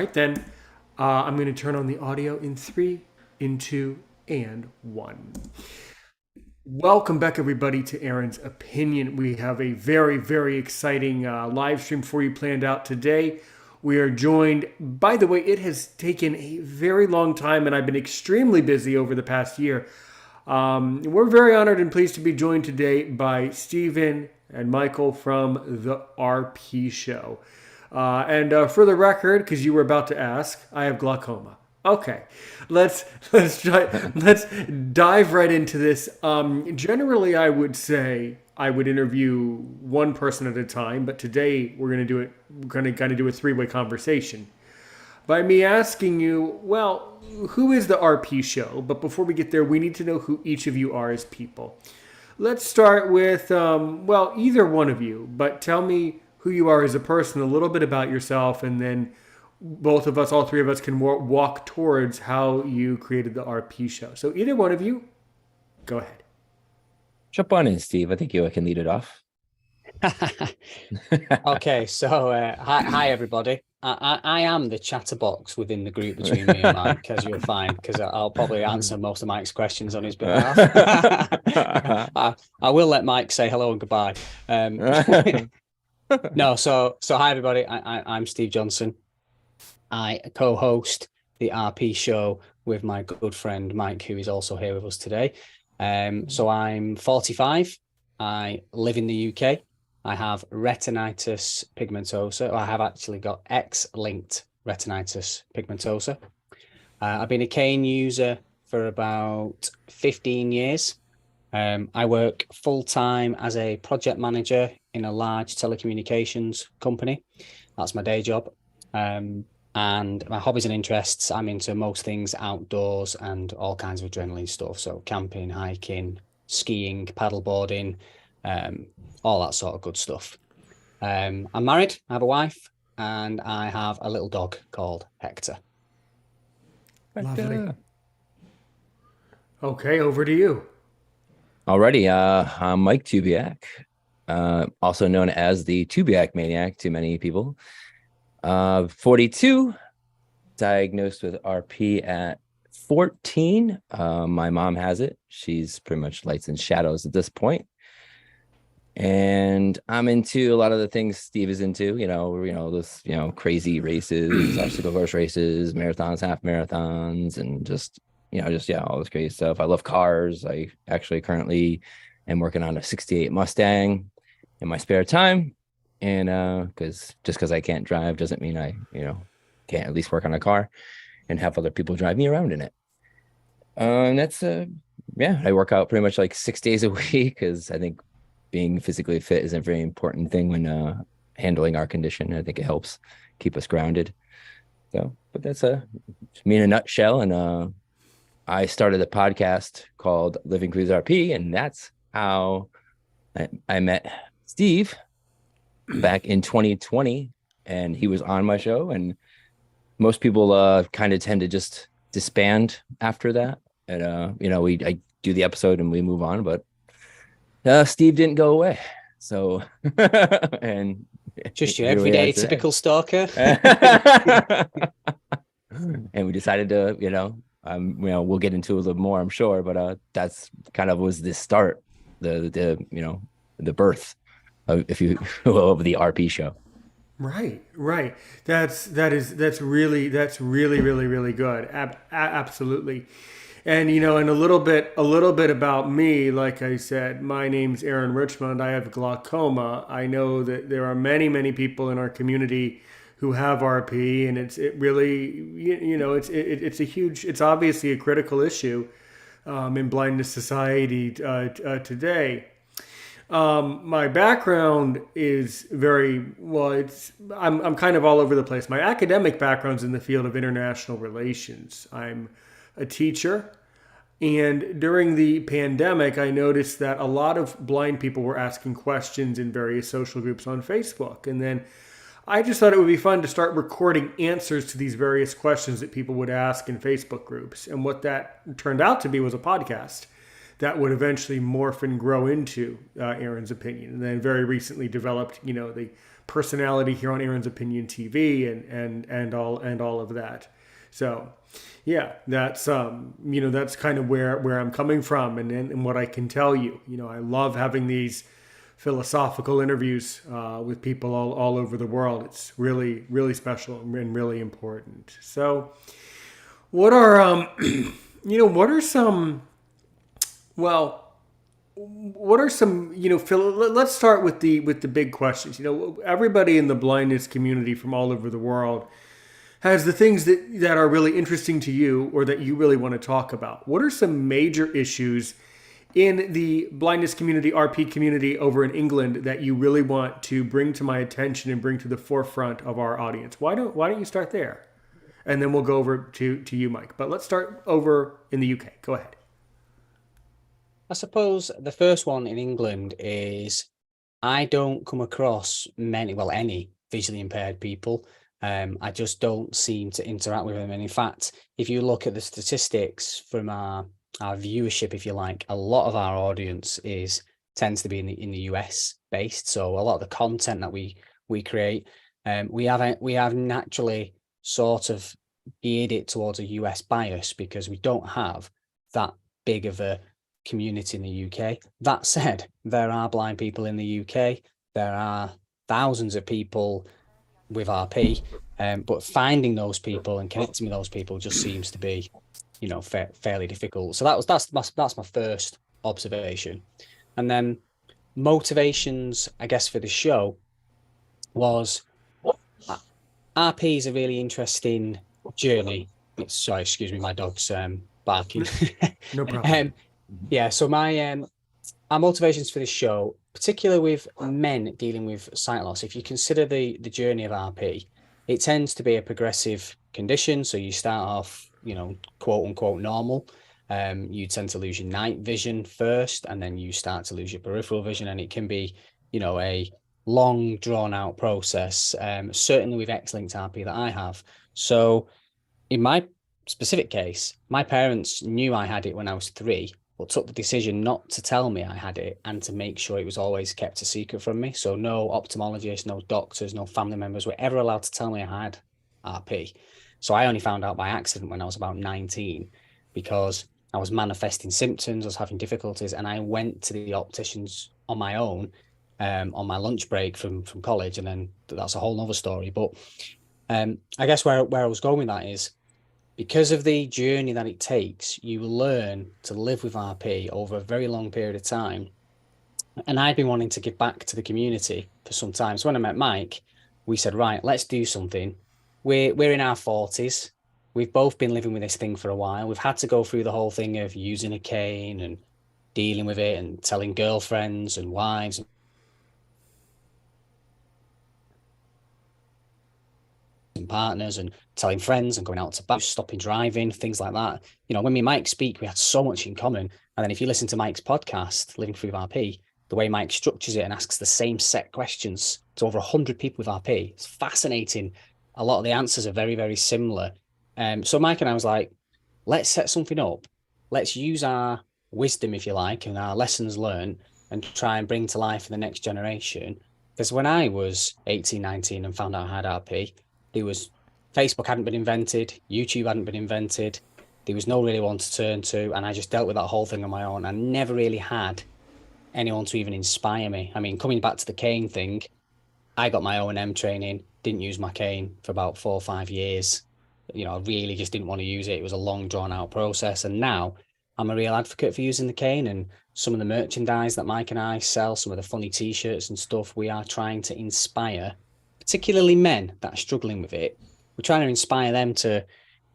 right, then I'm going to turn on the audio in 3, in 2, and 1. Welcome back, everybody, to Aaron's Opinion. We have a very, very exciting live stream for you planned out today. We are joined, by the way, it has taken a very long time, and I've been extremely busy over the past year. We're very honored and pleased to be joined today by Stephen and Michael from the RP Show. And for the record, because you were about to ask, I have glaucoma. Okay, let's dive right into this. Generally, I would say I would interview one person at a time, but today we're going to kind of do a three-way conversation. By me asking you, well, who is the RP Show? But before we get there, we need to know who each of you are as people. Let's start with, well, either one of you, but tell me who you are as a person, a little bit about yourself, and then both of us, all three of us, can walk towards how you created the RP Show. So either one of you, go ahead. Jump on in, Steve. I think you can lead it off. Okay, so hi everybody. I am the chatterbox within the group between me and Mike, as you'll find, because I'll probably answer most of Mike's questions on his behalf. I will let Mike say hello and goodbye. No, so hi everybody. I'm Steve Johnson. I co-host the RP Show with my good friend Mike, who is also here with us today. So I'm 45. I live in the UK. I have retinitis pigmentosa. I have actually got X-linked retinitis pigmentosa. I've been a cane user for about 15 years. I work full-time as a project manager in a large telecommunications company. That's my day job. And my hobbies and interests, I'm into most things outdoors and all kinds of adrenaline stuff. So camping, hiking, skiing, paddleboarding, all that sort of good stuff. I'm married, I have a wife, and I have a little dog called Hector. Lovely. Okay, over to you. Alrighty, I'm Mike Tubiak, also known as the TubiakManiak to many people. 42, diagnosed with RP at 14. My mom has it. She's pretty much lights and shadows at this point. And I'm into a lot of the things Steve is into, this, crazy races, obstacle course races, marathons, half marathons, and just all this crazy stuff. I love cars. I actually currently am working on a 68 Mustang in my spare time. And because I can't drive doesn't mean I, can't at least work on a car and have other people drive me around in it. And that's, I work out pretty much like 6 days a week because I think being physically fit is a very important thing when handling our condition. I think it helps keep us grounded. So, but that's me in a nutshell. And I started a podcast called Living Cruise RP, and that's how I met Steve back in 2020, and he was on my show. And most people kind of tend to just disband after that. And I do the episode and we move on, but Steve didn't go away. So and just your everyday typical stalker. And we decided to, we'll get into a little more, I'm sure, but that's kind of was the start, the birth of, if you will, of the RP Show. Right. That's really good. Absolutely. And and a little bit about me. Like I said, my name's Aaron Richmond. I have glaucoma. I know that there are many people in our community who have RP, and it's obviously a critical issue in blindness society today. My background is I'm kind of all over the place. My academic background's in the field of international relations. I'm a teacher, and during the pandemic, I noticed that a lot of blind people were asking questions in various social groups on Facebook, and then I just thought it would be fun to start recording answers to these various questions that people would ask in Facebook groups. And what that turned out to be was a podcast that would eventually morph and grow into Aaron's Opinion. And then very recently developed, the personality here on Aaron's Opinion TV and all of that. So yeah, that's that's kind of where I'm coming from, and what I can tell you. I love having these philosophical interviews with people all over the world. It's really, really special and really important. So what are what are some well what are some Phil, let's start with the big questions. Everybody in the blindness community from all over the world has the things that are really interesting to you or that you really want to talk about. What are some major issues in the blindness community, RP community over in England, that you really want to bring to my attention and bring to the forefront of our audience? Why don't you start there? And then we'll go over to you, Mike. But let's start over in the UK. Go ahead. I suppose the first one in England is I don't come across any visually impaired people. I just don't seem to interact with them. And in fact, if you look at the statistics from our viewership, if you like, a lot of our audience tends to be in the US based. So a lot of the content that we create, we have naturally sort of geared it towards a US bias because we don't have that big of a community in the UK. That said, there are blind people in the UK. There are thousands of people with RP, but finding those people and connecting with those people just seems to be, fairly difficult. So that's my first observation. And then motivations, I guess, for the show was RP is a really interesting journey. Sorry, excuse me, my dog's barking. No problem. Yeah, so our motivations for this show, particularly with men dealing with sight loss, if you consider the journey of RP, it tends to be a progressive condition. So you start off, quote unquote normal. You tend to lose your night vision first, and then you start to lose your peripheral vision, and it can be, a long drawn out process. Certainly with X-linked RP that I have. So in my specific case, my parents knew I had it when I was 3, but took the decision not to tell me I had it and to make sure it was always kept a secret from me. So no ophthalmologists, no doctors, no family members were ever allowed to tell me I had RP. So I only found out by accident when I was about 19 because I was manifesting symptoms, I was having difficulties, and I went to the opticians on my own on my lunch break from college, and then that's a whole nother story. But I guess where I was going with that is, because of the journey that it takes, you learn to live with RP over a very long period of time. And I'd been wanting to give back to the community for some time. So when I met Mike, we said, right, let's do something. We're in our 40s. We've both been living with this thing for a while. We've had to go through the whole thing of using a cane and dealing with it and telling girlfriends and wives and partners and telling friends and going out to bars, stopping driving, things like that. When me and Mike speak, we had so much in common. And then if you listen to Mike's podcast, Living Through RP, the way Mike structures it and asks the same set questions to over 100 people with RP, it's fascinating. A lot of the answers are very, very similar. So Mike and I was like, let's set something up. Let's use our wisdom, if you like, and our lessons learned and try and bring to life for the next generation. Because when I was 18, 19 and found out I had RP, Facebook hadn't been invented, YouTube hadn't been invented, there was no really one to turn to, and I just dealt with that whole thing on my own. I never really had anyone to even inspire me. I mean, coming back to the cane thing, I got my O&M training, didn't use my cane for about 4 or 5 years. I really just didn't want to use it. It was a long drawn out process. And now I'm a real advocate for using the cane, and some of the merchandise that Mike and I sell, some of the funny t-shirts and stuff, we are trying to inspire, particularly men that are struggling with it. We're trying to inspire them to,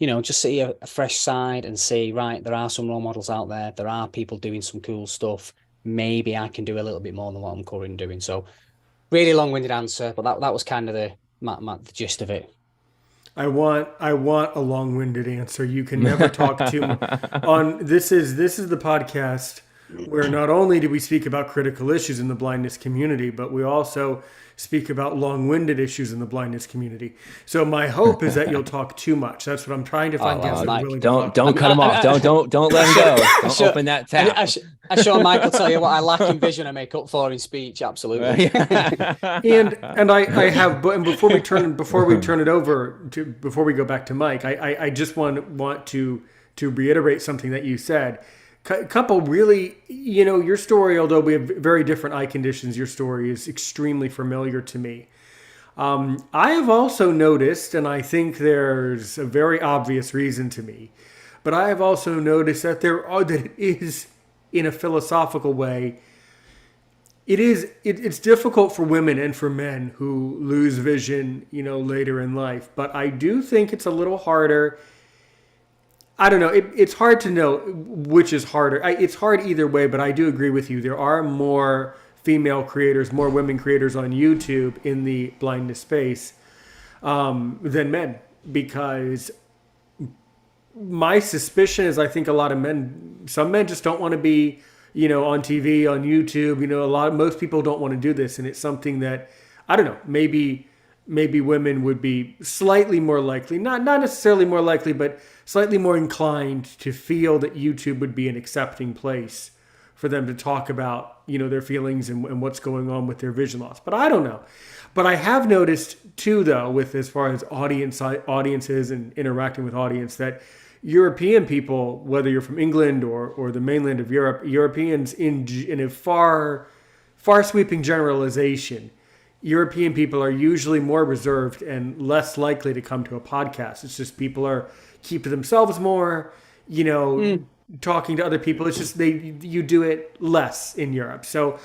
just see a fresh side and see, right, there are some role models out there. There are people doing some cool stuff. Maybe I can do a little bit more than what I'm currently doing. So really long-winded answer, but that was kind of the gist of it. I want a long-winded answer. You can never talk too much. This is the podcast where not only do we speak about critical issues in the blindness community, but we also speak about long-winded issues in the blindness community. So my hope is that you'll talk too much. That's what I'm trying to find well, guests that are Mike, willing to talk. Don't cut him off. Don't let him go. Don't open that tap. I'm sure Mike will tell you what I lack in vision, I make up for in speech. Absolutely. And I have, but before we turn it over to, before we go back to Mike, I just want to reiterate something that you said. Couple really, your story, although we have very different eye conditions, your story is extremely familiar to me. I have also noticed, and I think there's a very obvious reason to me, but I have also noticed that that it is, in a philosophical way, it's difficult for women and for men who lose vision, later in life. But I do think it's a little harder. I don't know. It's hard to know which is harder. It's hard either way, but I do agree with you. There are more female creators, more women creators on YouTube in the blindness space than men, because my suspicion is I think a lot of some men just don't want to be, on TV, on YouTube. Most people don't want to do this, and it's something that, I don't know, maybe women would be slightly more likely, not necessarily more likely, but slightly more inclined to feel that YouTube would be an accepting place for them to talk about, their feelings and what's going on with their vision loss. But I don't know. But I have noticed too, though, with as far as audiences and interacting with audience, that European people, whether you're from England or the mainland of Europe, Europeans in a far sweeping generalization, European people are usually more reserved and less likely to come to a podcast. It's just people are keeping themselves more, talking to other people. It's just you do it less in Europe. So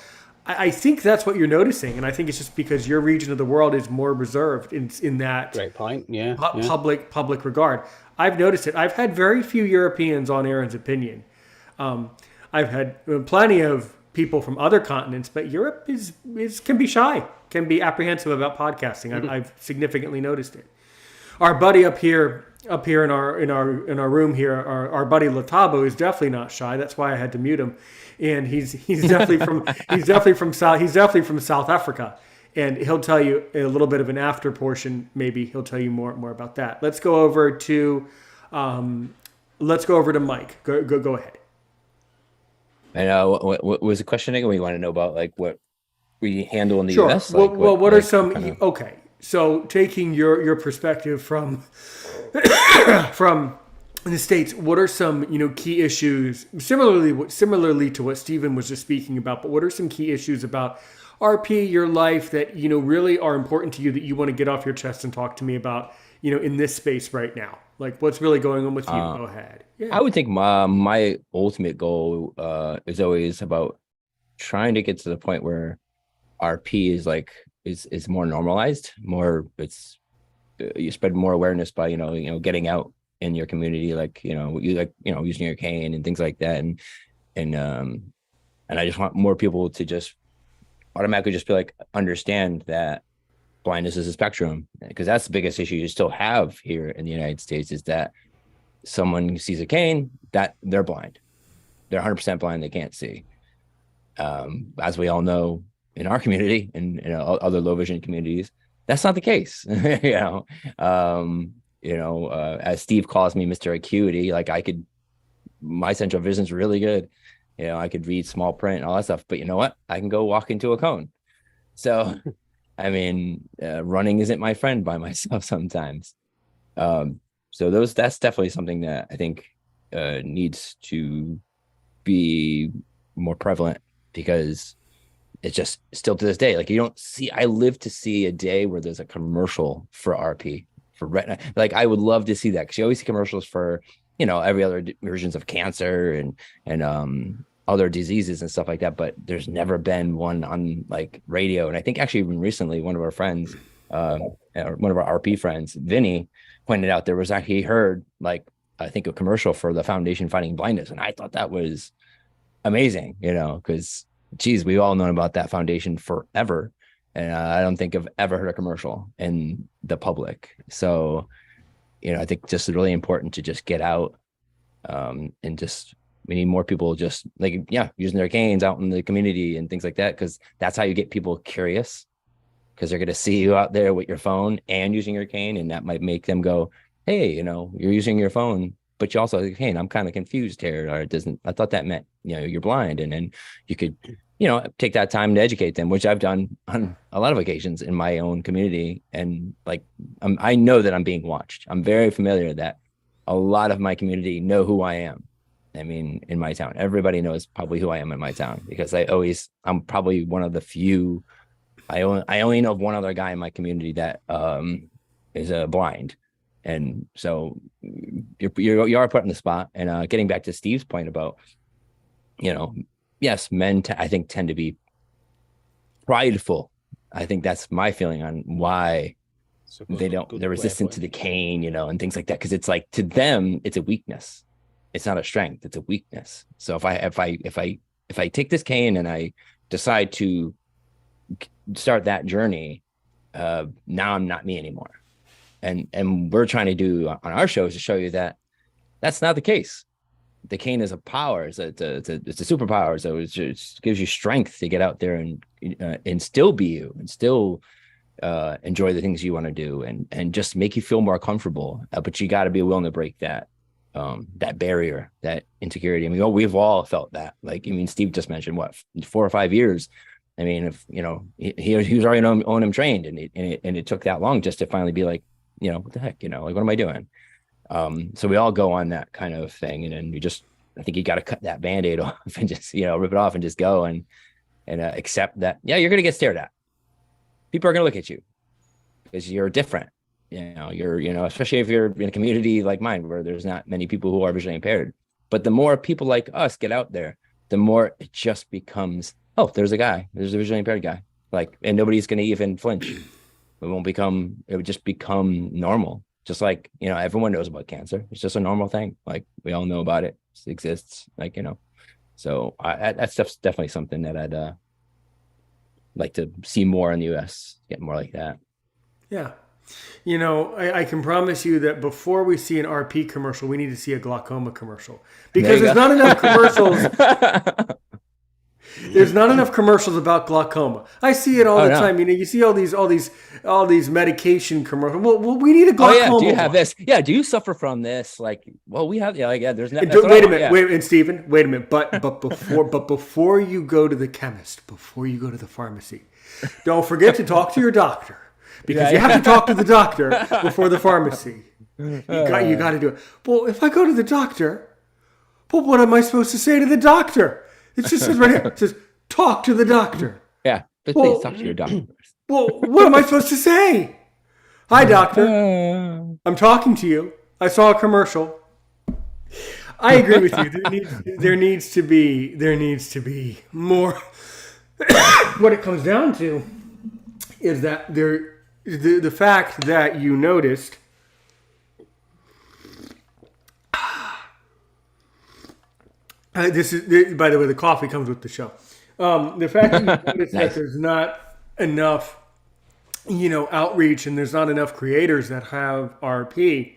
I think that's what you're noticing, and I think it's just because your region of the world is more reserved in that Great point. Yeah, public regard. I've noticed it. I've had very few Europeans on Aaron's Opinion. I've had plenty of people from other continents, but Europe can be shy, can be apprehensive about podcasting. I've significantly noticed it. Our buddy up here in our room here, our buddy Latabo is definitely not shy. That's why I had to mute him. And he's definitely from South Africa, and he'll tell you a little bit of an after portion. Maybe he'll tell you more about that. Let's go over to Mike. Go ahead. And what was the question again? We want to know about like what we handle in the Sure. U.S. Well, what are some? Okay, so taking your perspective from the States, what are some key issues similarly to what Stephen was just speaking about? But what are some key issues about RP, your life, that really are important to you that you want to get off your chest and talk to me about in this space right now? Like, what's really going on with you? Go ahead. Yeah. I would think my ultimate goal is always about trying to get to the point where RP is more normalized, you spread more awareness by getting out in your community, using your cane and things like that, and I just want more people to just automatically just be like, understand that blindness is a spectrum, because that's the biggest issue you still have here in the United States, is that someone sees a cane, that they're blind, they're 100% blind, they can't see. As we all know, in our community and other low vision communities, that's not the case. As Steve calls me, Mr. Acuity, like my central vision's really good. I could read small print and all that stuff, but you know what? I can go walk into a cone. So, I mean, running isn't my friend by myself sometimes. So that's definitely something that I think needs to be more prevalent, because it's just still to this day, like I live to see a day where there's a commercial for RP, for retina. Like, I would love to see that, because you always see commercials for, every other versions of cancer and other diseases and stuff like that. But there's never been one on like radio. And I think actually even recently, one of our friends, one of our RP friends, Vinny, pointed out there was actually heard like, I think, a commercial for the Foundation Fighting Blindness. And I thought that was amazing, because geez, we've all known about that foundation forever. And I don't think I've ever heard a commercial in the public. So, I think just really important to just get out and just We need more people just like, using their canes out in the community and things like that, because that's how you get people curious, because they're going to see you out there with your phone and using your cane, and that might make them go, hey, you're using your phone, but you also have a cane. I'm kind of confused here, or it doesn't. I thought that meant you're blind, and then you could take that time to educate them, which I've done on a lot of occasions in my own community. And like, I know that I'm being watched. I'm very familiar that a lot of my community know who I am. I mean, in my town, everybody knows probably who I am in my town, because I'm probably one of the few. I only know of one other guy in my community that is blind, and so you are put in the spot. And getting back to Steve's point about, yes, men I think tend to be prideful. I think that's my feeling on why they're resistant to the cane, and things like that, because it's like, to them it's a weakness. It's not a strength, it's a weakness. So if I take this cane and I decide to start that journey, now I'm not me anymore. And we're trying to do on our show is to show you that that's not the case. The cane is a power. It's a superpower. So it just gives you strength to get out there and still be you, and still enjoy the things you want to do, and just make you feel more comfortable. But you got to be willing to break that barrier, that insecurity. I mean, we've all felt that. Like, Steve just mentioned, what, 4 or 5 years. I mean, if he was already on him trained, and it took that long just to finally be like, what the heck, like, what am I doing? So we all go on that kind of thing, and then I think you got to cut that Band-Aid off and just rip it off and just go and accept that, you're gonna get stared at. People are gonna look at you because you're different. You're especially if you're in a community like mine where there's not many people who are visually impaired. But the more people like us get out there, the more it just becomes, oh, there's a visually impaired guy, like, and nobody's going to even flinch. It would just become normal. Just like, everyone knows about cancer. It's just a normal thing. Like, we all know about it. It exists. Like, so that stuff's definitely something that I'd like to see more in the US, get more like that. Yeah. I can promise you that before we see an RP commercial, we need to see a glaucoma commercial, because there's not enough commercials. There's not enough commercials about glaucoma. I see it all the time. You see all these medication commercials. Well, we need a glaucoma. Oh, yeah. Do you have this? Yeah. Do you suffer from this? Like, well, we have. Yeah. There's no. Wait a minute. Wait, and Stephen, wait a minute. But before you go to the chemist, before you go to the pharmacy, don't forget to talk to your doctor. Because you have to talk to the doctor before the pharmacy. You got to do it. Well, if I go to the doctor, what am I supposed to say to the doctor? It just says right here. It says, talk to the doctor. Yeah, but please talk to your doctor. Well, what am I supposed to say? Hi, doctor. I'm talking to you. I saw a commercial. I agree with you. There needs to be more. What it comes down to is that the fact that you noticed this is, by the way, the coffee comes with the show. The fact that you noticed that there's not enough outreach, and there's not enough creators that have RP.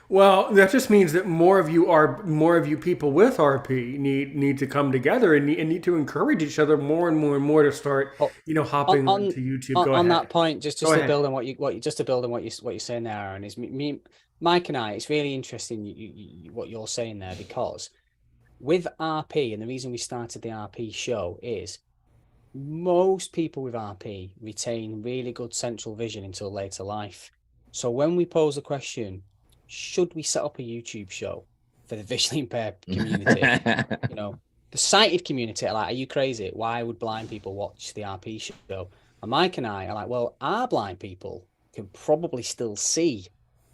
Well, that just means that more of you people with RP need to come together and need to encourage each other more and more to start hopping onto YouTube. Go ahead. On that point, just to build on what you're saying there, Aaron, is me, Mike and I. It's really interesting what you're saying there, because with RP, and the reason we started the RP show is most people with RP retain really good central vision until later life. So when we pose the question, should we set up a YouTube show for the visually impaired community? The sighted community are like, are you crazy? Why would blind people watch the RP show? And Mike and I are like, well, our blind people can probably still see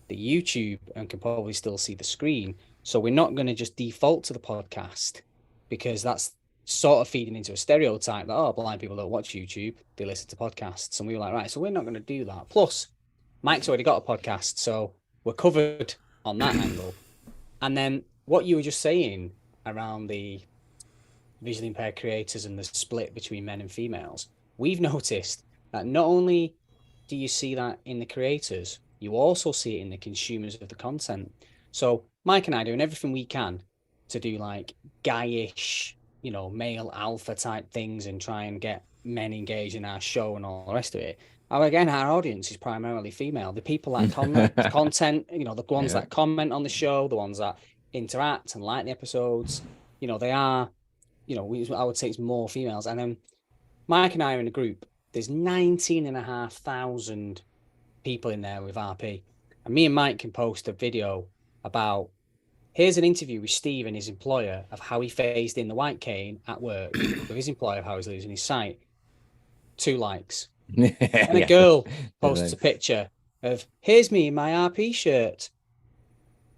the YouTube and can probably still see the screen. So we're not going to just default to the podcast, because that's sort of feeding into a stereotype that, blind people don't watch YouTube, they listen to podcasts. And we were like, right, so we're not going to do that. Plus, Mike's already got a podcast, so we're covered on that angle. And then what you were just saying around the visually impaired creators and the split between men and females, we've noticed that not only do you see that in the creators, you also see it in the consumers of the content. So Mike and I are doing everything we can to do like guyish, male alpha type things and try and get men engaged in our show and all the rest of it. Again, our audience is primarily female. The people that comment content, the ones that comment on the show, the ones that interact and like the episodes, they are, I would say it's more females. And then Mike and I are in a group. There's 19,500 people in there with RP. And me and Mike can post a video about, here's an interview with Steve and his employer of how he phased in the white cane at work with his employer, of how he's losing his sight. 2 likes. And a girl posts a picture of, here's me in my RP shirt.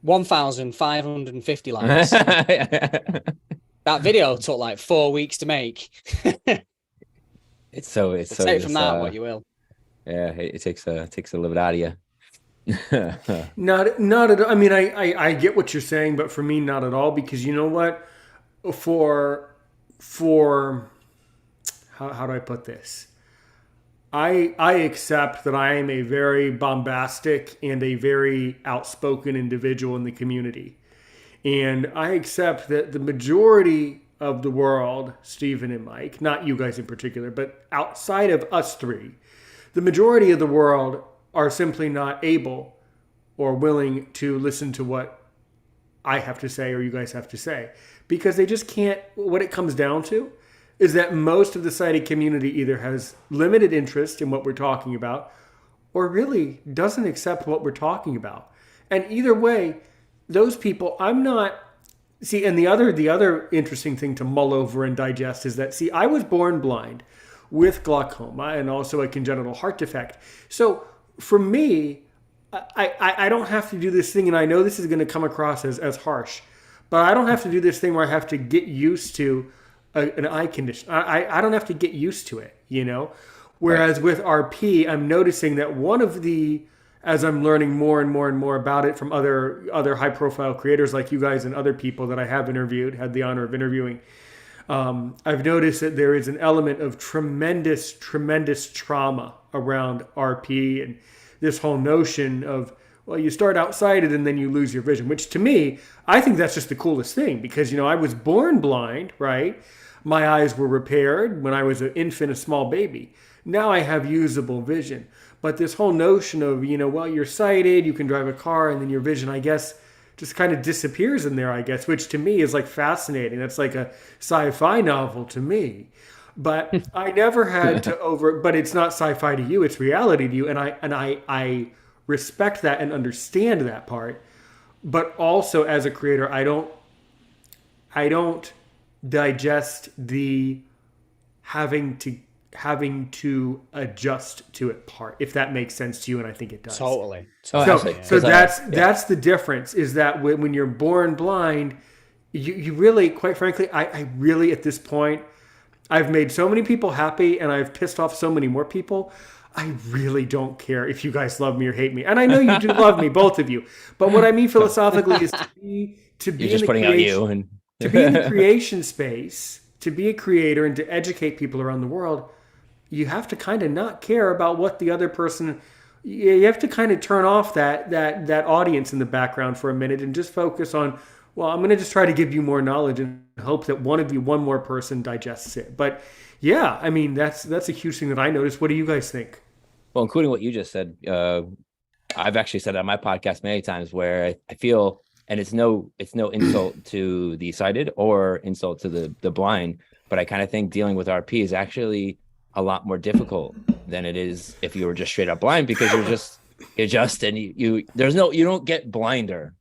1,550 likes. That video took like 4 weeks to make. It's so take from that what you will. Yeah, it takes a little bit out of you. Not at all. I mean, I get what you're saying, but for me, not at all, because you know what? For how do I put this? I accept that I am a very bombastic and a very outspoken individual in the community. And I accept that the majority of the world, Stephen and Mike, not you guys in particular, but outside of us three, the majority of the world are simply not able or willing to listen to what I have to say or you guys have to say, because they just can't. What it comes down to is that most of the sighted community either has limited interest in what we're talking about or really doesn't accept what we're talking about. And either way, those people, I'm not... See, and the other interesting thing to mull over and digest is that, I was born blind with glaucoma and also a congenital heart defect. So for me, I don't have to do this thing, and I know this is going to come across as harsh, but I don't have to do this thing where I have to get used to an eye condition. I don't have to get used to it, Whereas with RP, I'm noticing that one of the, as I'm learning more and more and more about it from other high profile creators like you guys and other people that I have interviewed, had the honor of interviewing, I've noticed that there is an element of tremendous trauma around RP and this whole notion of, well, you start outsighted and then you lose your vision, which to me, I think that's just the coolest thing, because, I was born blind, right? My eyes were repaired when I was an infant, a small baby. Now I have usable vision. But this whole notion of, well, you're sighted, you can drive a car, and then your vision, I guess, just kind of disappears in there, I guess, which to me is like fascinating. That's like a sci-fi novel to me. But I never had to but it's not sci-fi to you, it's reality to you. And I respect that and understand that part. But also as a creator, I don't digest the having to adjust to it part, if that makes sense to you, and I think it does. Totally. So that's the difference, is that when you're born blind, you really, quite frankly, I really, at this point, I've made so many people happy and I've pissed off so many more people. I really don't care if you guys love me or hate me. And I know you do love me, both of you. But what I mean philosophically is to be You're just putting out you and to be in the creation space, to be a creator and to educate people around the world, you have to kind of not care about what the other person... You have to kind of turn off that audience in the background for a minute and just focus on, well, I'm going to just try to give you more knowledge and hope that one more person digests it. But yeah, I mean, that's a huge thing that I noticed. What do you guys think? Well, including what you just said, I've actually said it on my podcast many times where I feel, and it's no insult to the sighted or insult to the blind, but I kind of think dealing with RP is actually a lot more difficult than it is if you were just straight up blind, because you don't get blinder.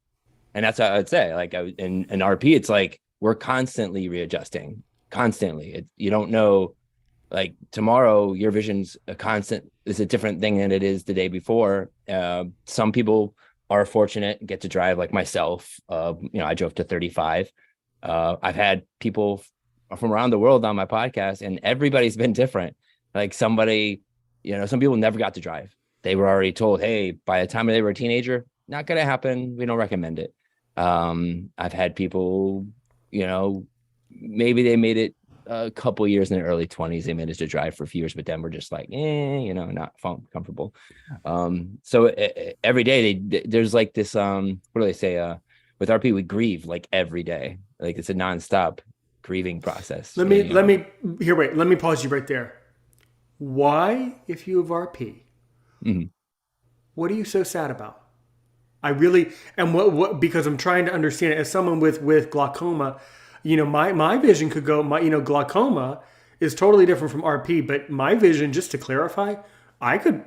And that's what I would say. Like in RP, it's like we're constantly readjusting, constantly. You don't know, like tomorrow, your vision's is a different thing than it is the day before. Some people are fortunate and get to drive, like myself. I drove to 35. I've had people from around the world on my podcast, and everybody's been different. Like some people never got to drive. They were already told, hey, by the time they were a teenager, not going to happen. We don't recommend it. I've had people, maybe they made it a couple years in their early 20s. They managed to drive for a few years, but then we're just like, not comfortable. So every day there's like this, what do they say? With RP, we grieve like every day. Like it's a nonstop grieving process. Let me pause you right there. Why, if you have RP, what are you so sad about? I really, and what because I'm trying to understand it as someone with glaucoma, my vision could go, glaucoma is totally different from RP, but my vision, just to clarify, I could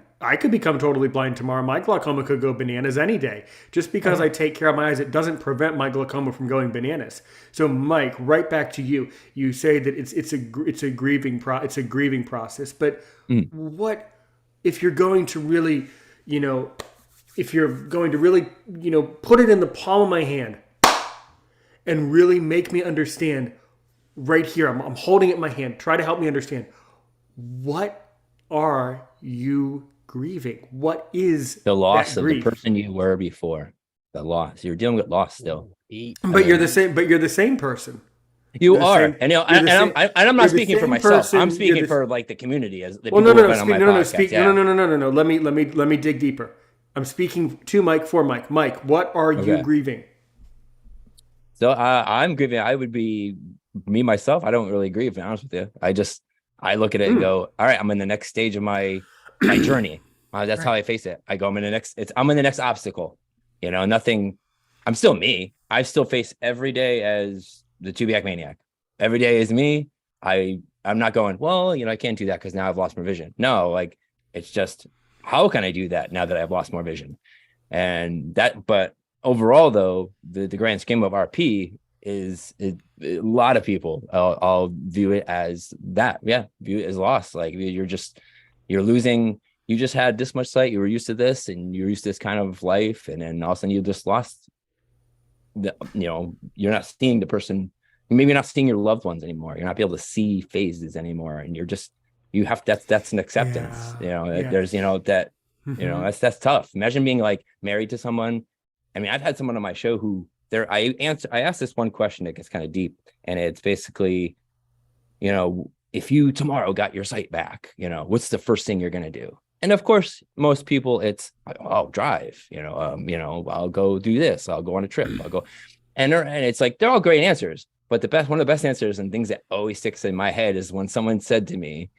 become totally blind tomorrow. My glaucoma could go bananas any day. Just because I take care of my eyes, it doesn't prevent my glaucoma from going bananas. So, Mike, right back to you. You say that it's a grieving process. But what if you're going to really, put it in the palm of my hand and really make me understand right here? I'm holding it in my hand. Try to help me understand. What are you grieving? What is the loss of grief? the person you were before? The loss. You're dealing with loss still. But you're the same. But you're the same person. You are, and I'm not speaking for myself. I'm speaking for like the community as the people who have been on my podcast. No. Let me dig deeper. I'm speaking to Mike for Mike. Mike, what are you grieving? So I'm grieving. I would be me myself. I don't really grieve, to be honest with you. I look at it and go, all right, I'm in the next stage of my journey. That's how I face it. I go, I'm in the next obstacle. Nothing. I'm still me. I still face every day as the TubiakManiak. Every day is me. I'm not going, well, I can't do that because now I've lost my vision. No, like it's just, how can I do that now that I've lost more vision? But overall though, the grand scheme of RP is a lot of people. I'll view it as that. Yeah. View it as loss. Like you're losing. You just had this much sight. You were used to this and you're used to this kind of life. And then all of a sudden you just lost you're not seeing the person. Maybe not seeing your loved ones anymore. You're not be able to see phases anymore. And that's an acceptance. There's, that's tough. Imagine being like married to someone. I mean, I've had someone on my show who I asked this one question that gets kind of deep, and it's basically, if you tomorrow got your sight back, what's the first thing you're going to do? And of course, most people, it's, I'll drive, I'll go do this. I'll go on a trip. I'll go. And it's like, they're all great answers. But one of the best answers and things that always sticks in my head is when someone said to me,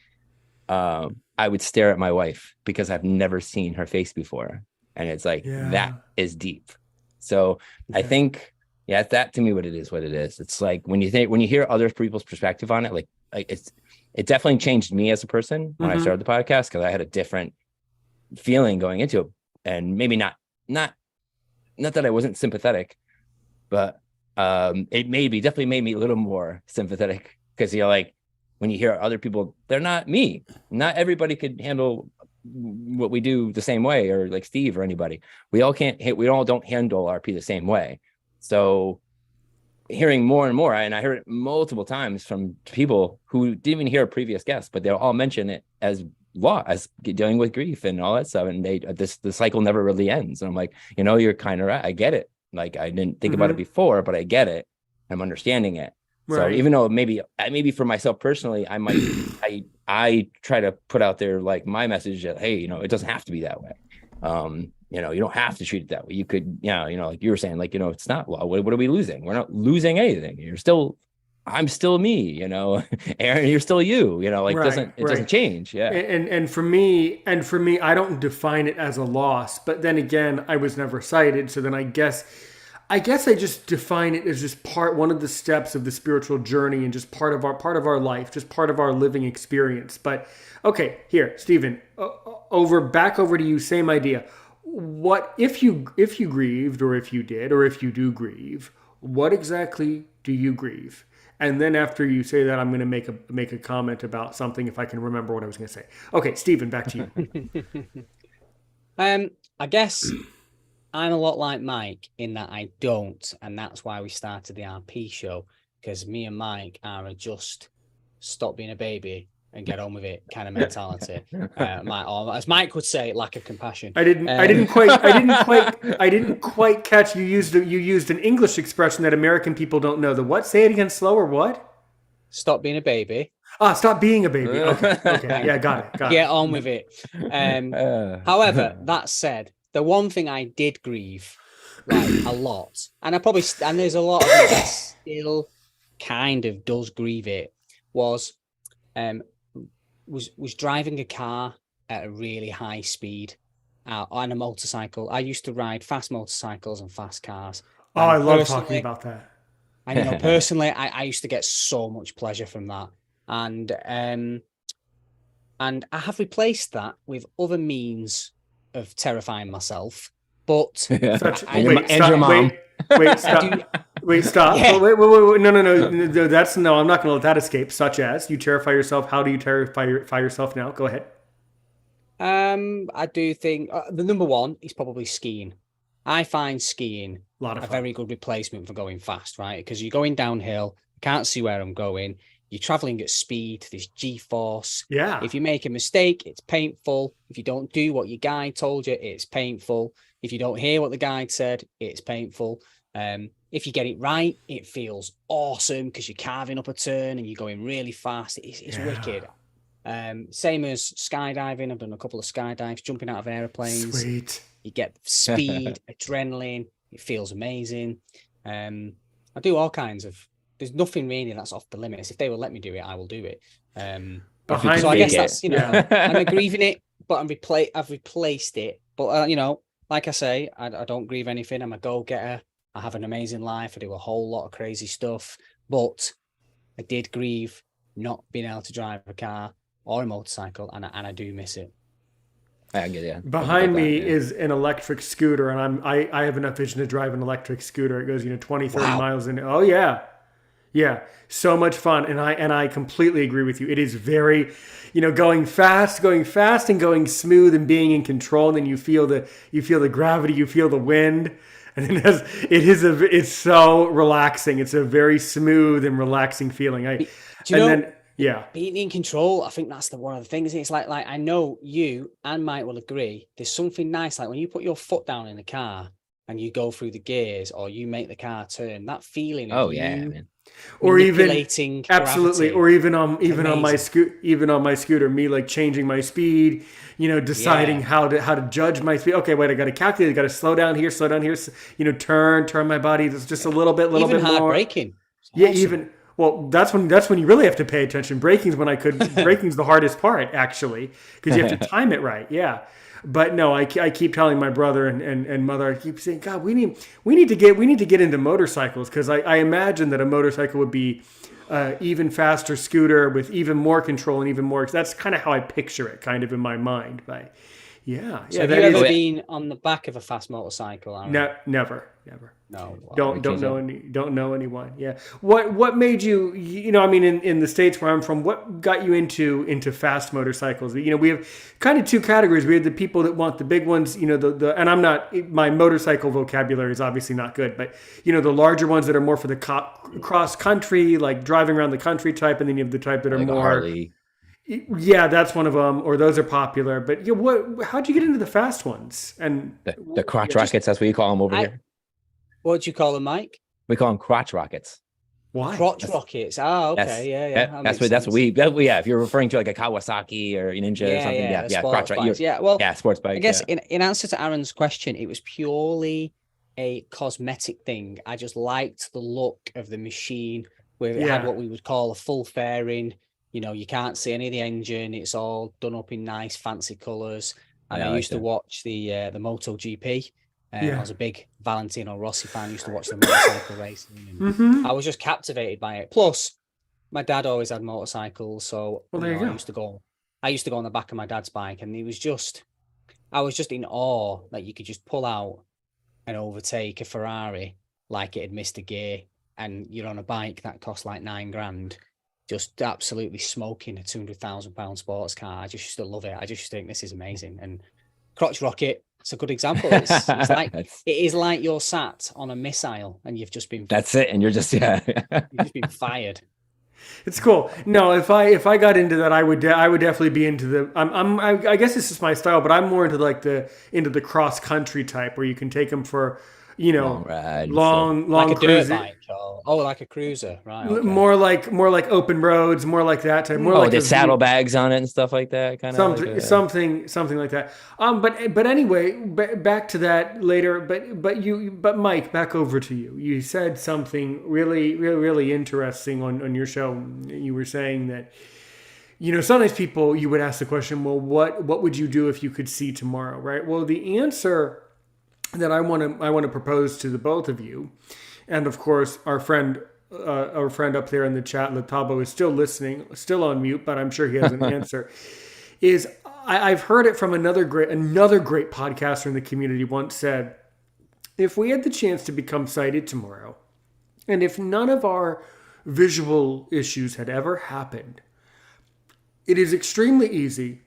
I would stare at my wife because I've never seen her face before. And it's like, that is deep. So I think, that to me, what it is. It's like when you hear other people's perspective on it, like it definitely changed me as a person when I started the podcast, because I had a different feeling going into it. And maybe not that I wasn't sympathetic, but it definitely made me a little more sympathetic, because you're like, when you hear other people, they're not me. Not everybody could handle what we do the same way, or like Steve or anybody. We all don't handle RP the same way. So hearing more and more, and I heard it multiple times from people who didn't even hear a previous guest, but they'll all mention it as dealing with grief and all that stuff. And the cycle never really ends. And I'm like, you're kind of right. I get it. Like I didn't think about it before, but I get it. I'm understanding it. Right. So even though maybe for myself personally, I try to put out there like my message that, hey, it doesn't have to be that way. You don't have to treat it that way. You could, like you were saying, like, it's not, well, what are we losing? We're not losing anything. I'm still me, Aaron, you're still you, it doesn't change. Yeah. And for me, I don't define it as a loss, but then again, I was never sighted. So then I guess I just define it as just one of the steps of the spiritual journey, and just part of our life, just part of our living experience. But okay, here, Stephen, back over to you. Same idea. What if you grieved, or if you did, or if you do grieve? What exactly do you grieve? And then after you say that, I'm going to make a comment about something, if I can remember what I was going to say. Okay, Stephen, back to you. I guess I'm a lot like Mike in that I don't, and that's why we started the RP show, because me and Mike are just stop being a baby and get on with it kind of mentality. As Mike would say, lack of compassion. I didn't quite catch. You used an English expression that American people don't know. The what? Say it again, slower. What? Stop being a baby. Stop being a baby. Okay. Yeah, got it. Get on with it. However, that said, the one thing I did grieve a lot, and there's a lot of still kind of does grieve it was driving a car at a really high speed on a motorcycle. I used to ride fast motorcycles and fast cars. Oh, I And love talking about that. and personally, I used to get so much pleasure from that. And I have replaced that with other means of terrifying myself. But Such, And wait, your stop, mom. wait, stop. Wait, stop. Yeah. Wait, no. That's no. I'm not going to let that escape. Such as you terrify yourself. How do you terrify yourself now? Go ahead. I do think the number one is probably skiing. I find skiing A lot of a fun. very good replacement for going fast, right? Because you're going downhill, can't see where I'm going. You're traveling at speed. There's G-force. Yeah. If you make a mistake, it's painful. If you don't do what your guide told you, it's painful. If you don't hear what the guide said, it's painful. If you get it right, it feels awesome because you're carving up a turn and you're going really fast. It's wicked. Same as skydiving. I've done a couple of skydives, jumping out of airplanes. Sweet. You get speed, adrenaline. It feels amazing. I do all kinds of. There's nothing really that's off the limits. If they will let me do it, I will do it. Behind So I me- guess that's I'm grieving it, but I've replaced it. But like I say, I don't grieve anything. I'm a go-getter. I have an amazing life. I do a whole lot of crazy stuff. But I did grieve not being able to drive a car or a motorcycle, and I do miss it. I get it. Behind me is an electric scooter, and I have enough vision to drive an electric scooter. It goes 20, 30 miles an. Oh yeah. Yeah, so much fun, and I completely agree with you. It is very, going fast, and going smooth, and being in control. And then you feel the gravity, you feel the wind, and it's so relaxing. It's a very smooth and relaxing feeling. Being in control, I think that's one of the things. It's like I know you and Mike will agree. There's something nice, like when you put your foot down in the car and you go through the gears, or you make the car turn. That feeling. Man. Or even manipulating absolutely, gravity. or even on my scooter, me like changing my speed, deciding how to judge my speed. Okay, wait, I got to calculate. I got to slow down here, turn my body just a little bit Even hard more. braking. Yeah, awesome. That's when you really have to pay attention. Braking's the hardest part actually, because you have to time it right. Yeah. But no, I keep telling my brother and mother, I keep saying, God, we need to get into motorcycles, because I imagine that a motorcycle would be even faster scooter with even more control and even more. That's kind of how I picture it, kind of in my mind. But yeah. So have you ever been on the back of a fast motorcycle, Aaron? No, never. No. Don't know anyone. Yeah. What made you? In the States where I'm from, what got you into fast motorcycles? We have kind of two categories. We have the people that want the big ones. And I'm not. My motorcycle vocabulary is obviously not good, but the larger ones that are more for the cross country, like driving around the country type, and then you have the type that are Like more. Harley. Yeah, that's one of them, or those are popular. But how'd you get into the fast ones? And The crotch rockets, that's what you call them over here. What do you call them, Mike? We call them crotch rockets. why? Crotch rockets. Oh, okay. Yeah. That's what we if you're referring to like a Kawasaki or a Ninja or something. Sports crotch bikes. Well, sports bike. I guess in answer to Aaron's question, it was purely a cosmetic thing. I just liked the look of the machine, where it had what we would call a full fairing. You can't see any of the engine. It's all done up in nice, fancy colours. And I used to watch the MotoGP. I was a big Valentino Rossi fan. I used to watch the motorcycle racing. And I was just captivated by it. Plus, my dad always had motorcycles, so there you go. I used to go on the back of my dad's bike, and I was just in awe that you could just pull out and overtake a Ferrari like it had missed a gear, and you're on a bike that costs like $9,000. Just absolutely smoking a £200,000 sports car. I just used to love it. I just think this is amazing. And crotch rocket, it's a good example. It's like it is like you're sat on a missile and you've just been. That's it, and you're just you've just been fired. It's cool. No, if I got into that, I would definitely be into the. I guess this is my style, but I'm more into the cross country type, where you can take them for you long know, ride and stuff. long Like a dirt cruising. bike or like a cruiser, right? Okay. More like open roads, more like that type, more Oh, like there's saddlebags on it and stuff like that, kind of like something like that. But anyway, back to that later. But Mike, back over to you. You said something really interesting on your show. You were saying that, sometimes people, you would ask the question, well, what would you do if you could see tomorrow, right? Well, the answer that I want to propose to the both of you, and of course our friend up there in the chat, Latabo, is still listening, still on mute, but I'm sure he has an answer. Is I've heard it from another great podcaster in the community once said, if we had the chance to become sighted tomorrow, and if none of our visual issues had ever happened, it is extremely easy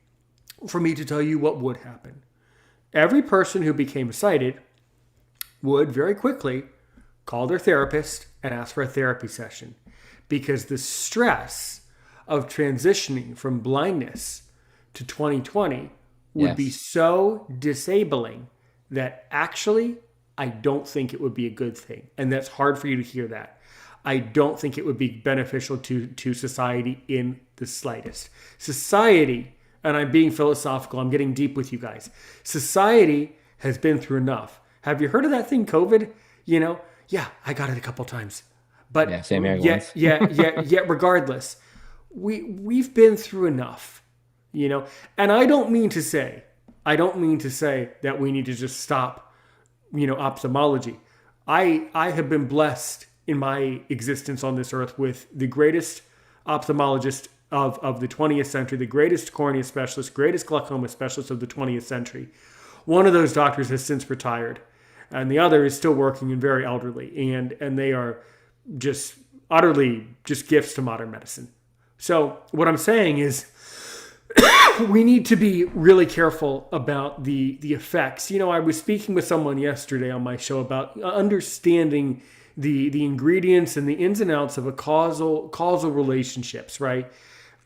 for me to tell you what would happen. Every person who became sighted would very quickly call their therapist and ask for a therapy session, because the stress of transitioning from blindness to 20/20 would be so disabling that actually I don't think it would be a good thing. And that's hard for you to hear that. I don't think it would be beneficial to society in the slightest. Society, and I'm being philosophical, I'm getting deep with you guys. Society has been through enough. Have you heard of that thing, COVID? Yeah, I got it a couple times. But yeah, same here once. Yet regardless, we've been through enough, And I don't mean to say that we need to just stop, ophthalmology. I have been blessed in my existence on this earth with the greatest ophthalmologist of the 20th century, the greatest cornea specialist, greatest glaucoma specialist of the 20th century. One of those doctors has since retired, and the other is still working and very elderly, and they are just utterly just gifts to modern medicine. So what I'm saying is we need to be really careful about the effects. I was speaking with someone yesterday on my show about understanding the ingredients and the ins and outs of a causal relationships, right?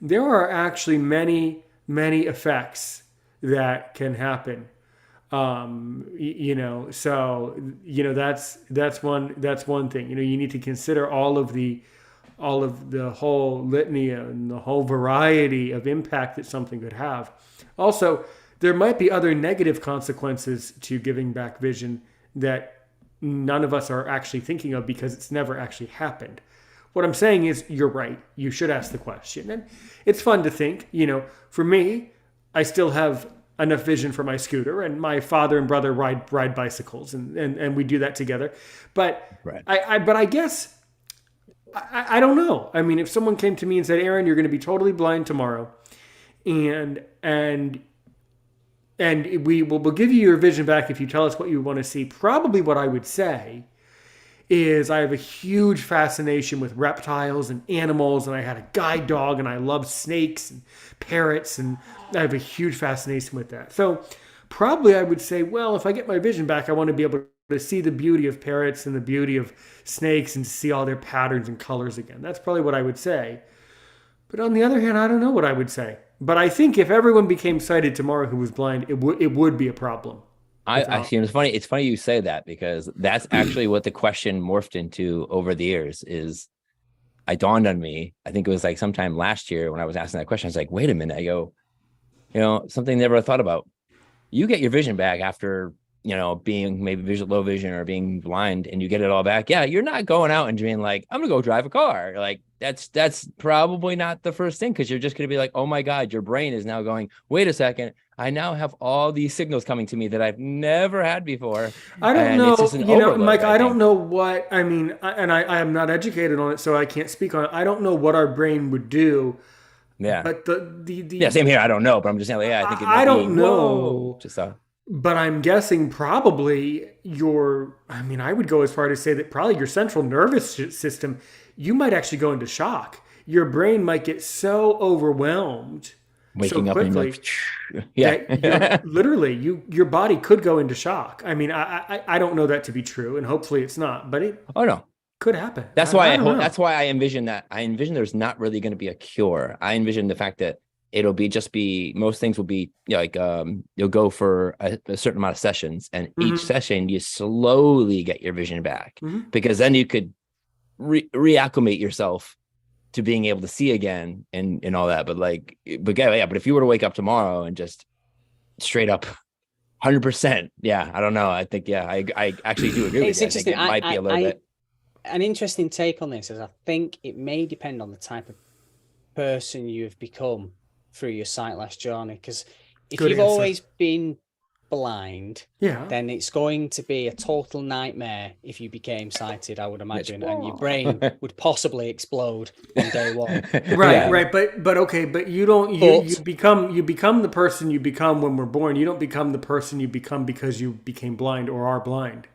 There are actually many effects that can happen. That's one thing. You need to consider all of the whole litany and the whole variety of impact that something could have. Also, there might be other negative consequences to giving back vision that none of us are actually thinking of because it's never actually happened. What I'm saying is, you're right. You should ask the question. And it's fun to think, for me, I still have enough vision for my scooter, and my father and brother ride bicycles, and we do that together. But right. I guess I don't know. I mean, if someone came to me and said, Aaron, you're going to be totally blind tomorrow, and we'll give you your vision back if you tell us what you want to see. Probably what I would say is I have a huge fascination with reptiles and animals, and I had a guide dog, and I love snakes and parrots, and I have a huge fascination with that. So probably I would say, well, if I get my vision back, I want to be able to see the beauty of parrots and the beauty of snakes and to see all their patterns and colors again. That's probably what I would say. But on the other hand, I don't know what I would say. But I think if everyone became sighted tomorrow who was blind, it would be a problem. I see. It's funny you say that, because that's actually what the question morphed into over the years. I dawned on me, I think it was like sometime last year when I was asking that question, I was like, wait a minute. I go, something I never thought about. You get your vision back after, being maybe low vision or being blind, and you get it all back. Yeah, you're not going out and being like, I'm gonna go drive a car. Like that's probably not the first thing, because you're just gonna be like, oh my God, your brain is now going, wait a second, I now have all these signals coming to me that I've never had before. I don't know, Mike, I don't know what, I mean, I am not educated on it, so I can't speak on it. I don't know what our brain would do. Yeah. But same here. I don't know, but I'm just saying, I think I don't know. Just But I'm guessing probably I would go as far to say that probably your central nervous system, you might actually go into shock. Your brain might get so overwhelmed waking so up and quickly that literally your body could go into shock. I mean, I don't know that to be true, and hopefully it's not, but it could happen. That's why I envision that. I envision there's not really going to be a cure. I envision the fact that it'll be most things will be like you'll go for a certain amount of sessions, and each session you slowly get your vision back, because then you could reacclimate yourself to being able to see again and all that. But if you were to wake up tomorrow and just straight up 100%, I don't know. I think I actually do agree with you. I think it might be a little bit. An interesting take on this is I think it may depend on the type of person you've become through your sightless journey, because if you've always been blind, then it's going to be a total nightmare if you became sighted, I would imagine, and your brain would possibly explode on day one. Right. But you become the person you become when we're born. You don't become the person you become because you became blind or are blind.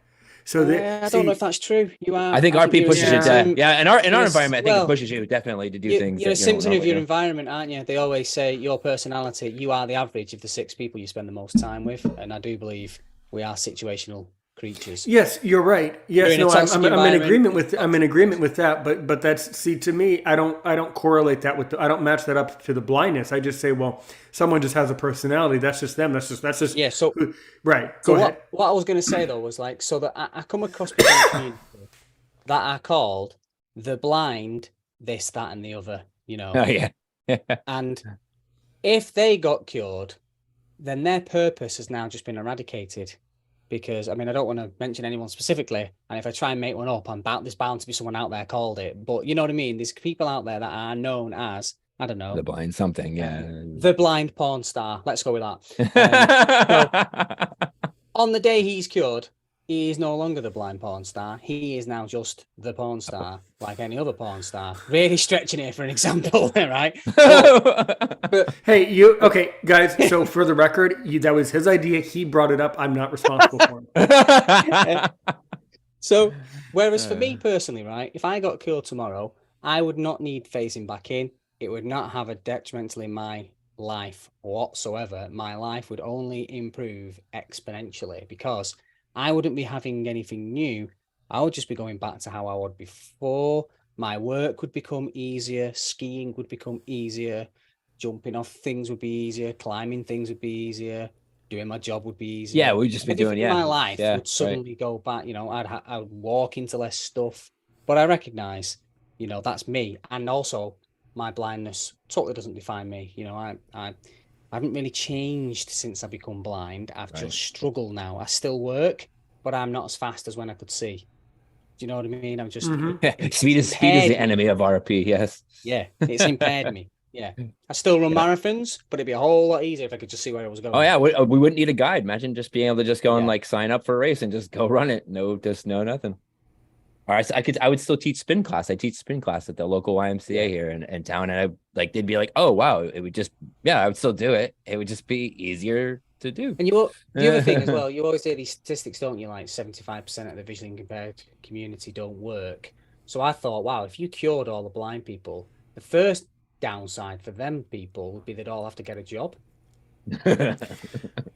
So I don't know if that's true. You are. I think RP pushes you to in our environment. I think it pushes you definitely to do things. You're a symptom of your environment, aren't you? They always say your personality. You are the average of the 6 people you spend the most time with, and I do believe we are situational creatures. Yes, you're right. Yes, no, I'm in agreement with that. But that's, see, to me, I don't correlate that with I don't match that up to the blindness. I just say, well, someone just has a personality. That's just them. That's just yeah. So right. Go ahead. What I was going to say though was so that I come across people in the community that are called the blind, this, that, and the other. Oh yeah. And if they got cured, then their purpose has now just been eradicated. Because I don't want to mention anyone specifically, and if I try and make one up, there's bound to be someone out there called it. But you know what I mean? There's people out there that are known as, I don't know, the blind something, the blind porn star. Let's go with that. So on the day he's cured, he is no longer the blind porn star. He is now just the porn star, like any other porn star. Really stretching it for an example, right? But hey, okay, guys. So for the record, that was his idea. He brought it up. I'm not responsible for it. So, whereas for me personally, right, if I got cured tomorrow, I would not need phasing back in. It would not have a detrimental in my life whatsoever. My life would only improve exponentially because I wouldn't be having anything new. I would just be going back to how I was before. My work would become easier. Skiing would become easier. Jumping off things would be easier. Climbing things would be easier. Doing my job would be easier. Yeah, we'd just be doing, my life would suddenly go back. I would walk into less stuff. But I recognize, that's me. And also, my blindness totally doesn't define me. I haven't really changed since I become blind. I've just struggled now. I still work, but I'm not as fast as when I could see. Do you know what I mean? I'm just speed is the enemy of RP. Yes. Yeah, it's impaired me. Yeah, I still run marathons, but it'd be a whole lot easier if I could just see where I was going. Oh yeah, we wouldn't need a guide. Imagine just being able to just go and sign up for a race and just go run it. No nothing. All right, so I would still teach spin class. I teach spin class at the local YMCA here in town, and they'd be like, oh wow, it would just I would still do it. It would just be easier to do. And the other thing as well, you always hear these statistics, don't you? Like 75% of the visually impaired community don't work. So I thought, wow, if you cured all the blind people, the first downside for them people would be they'd all have to get a job.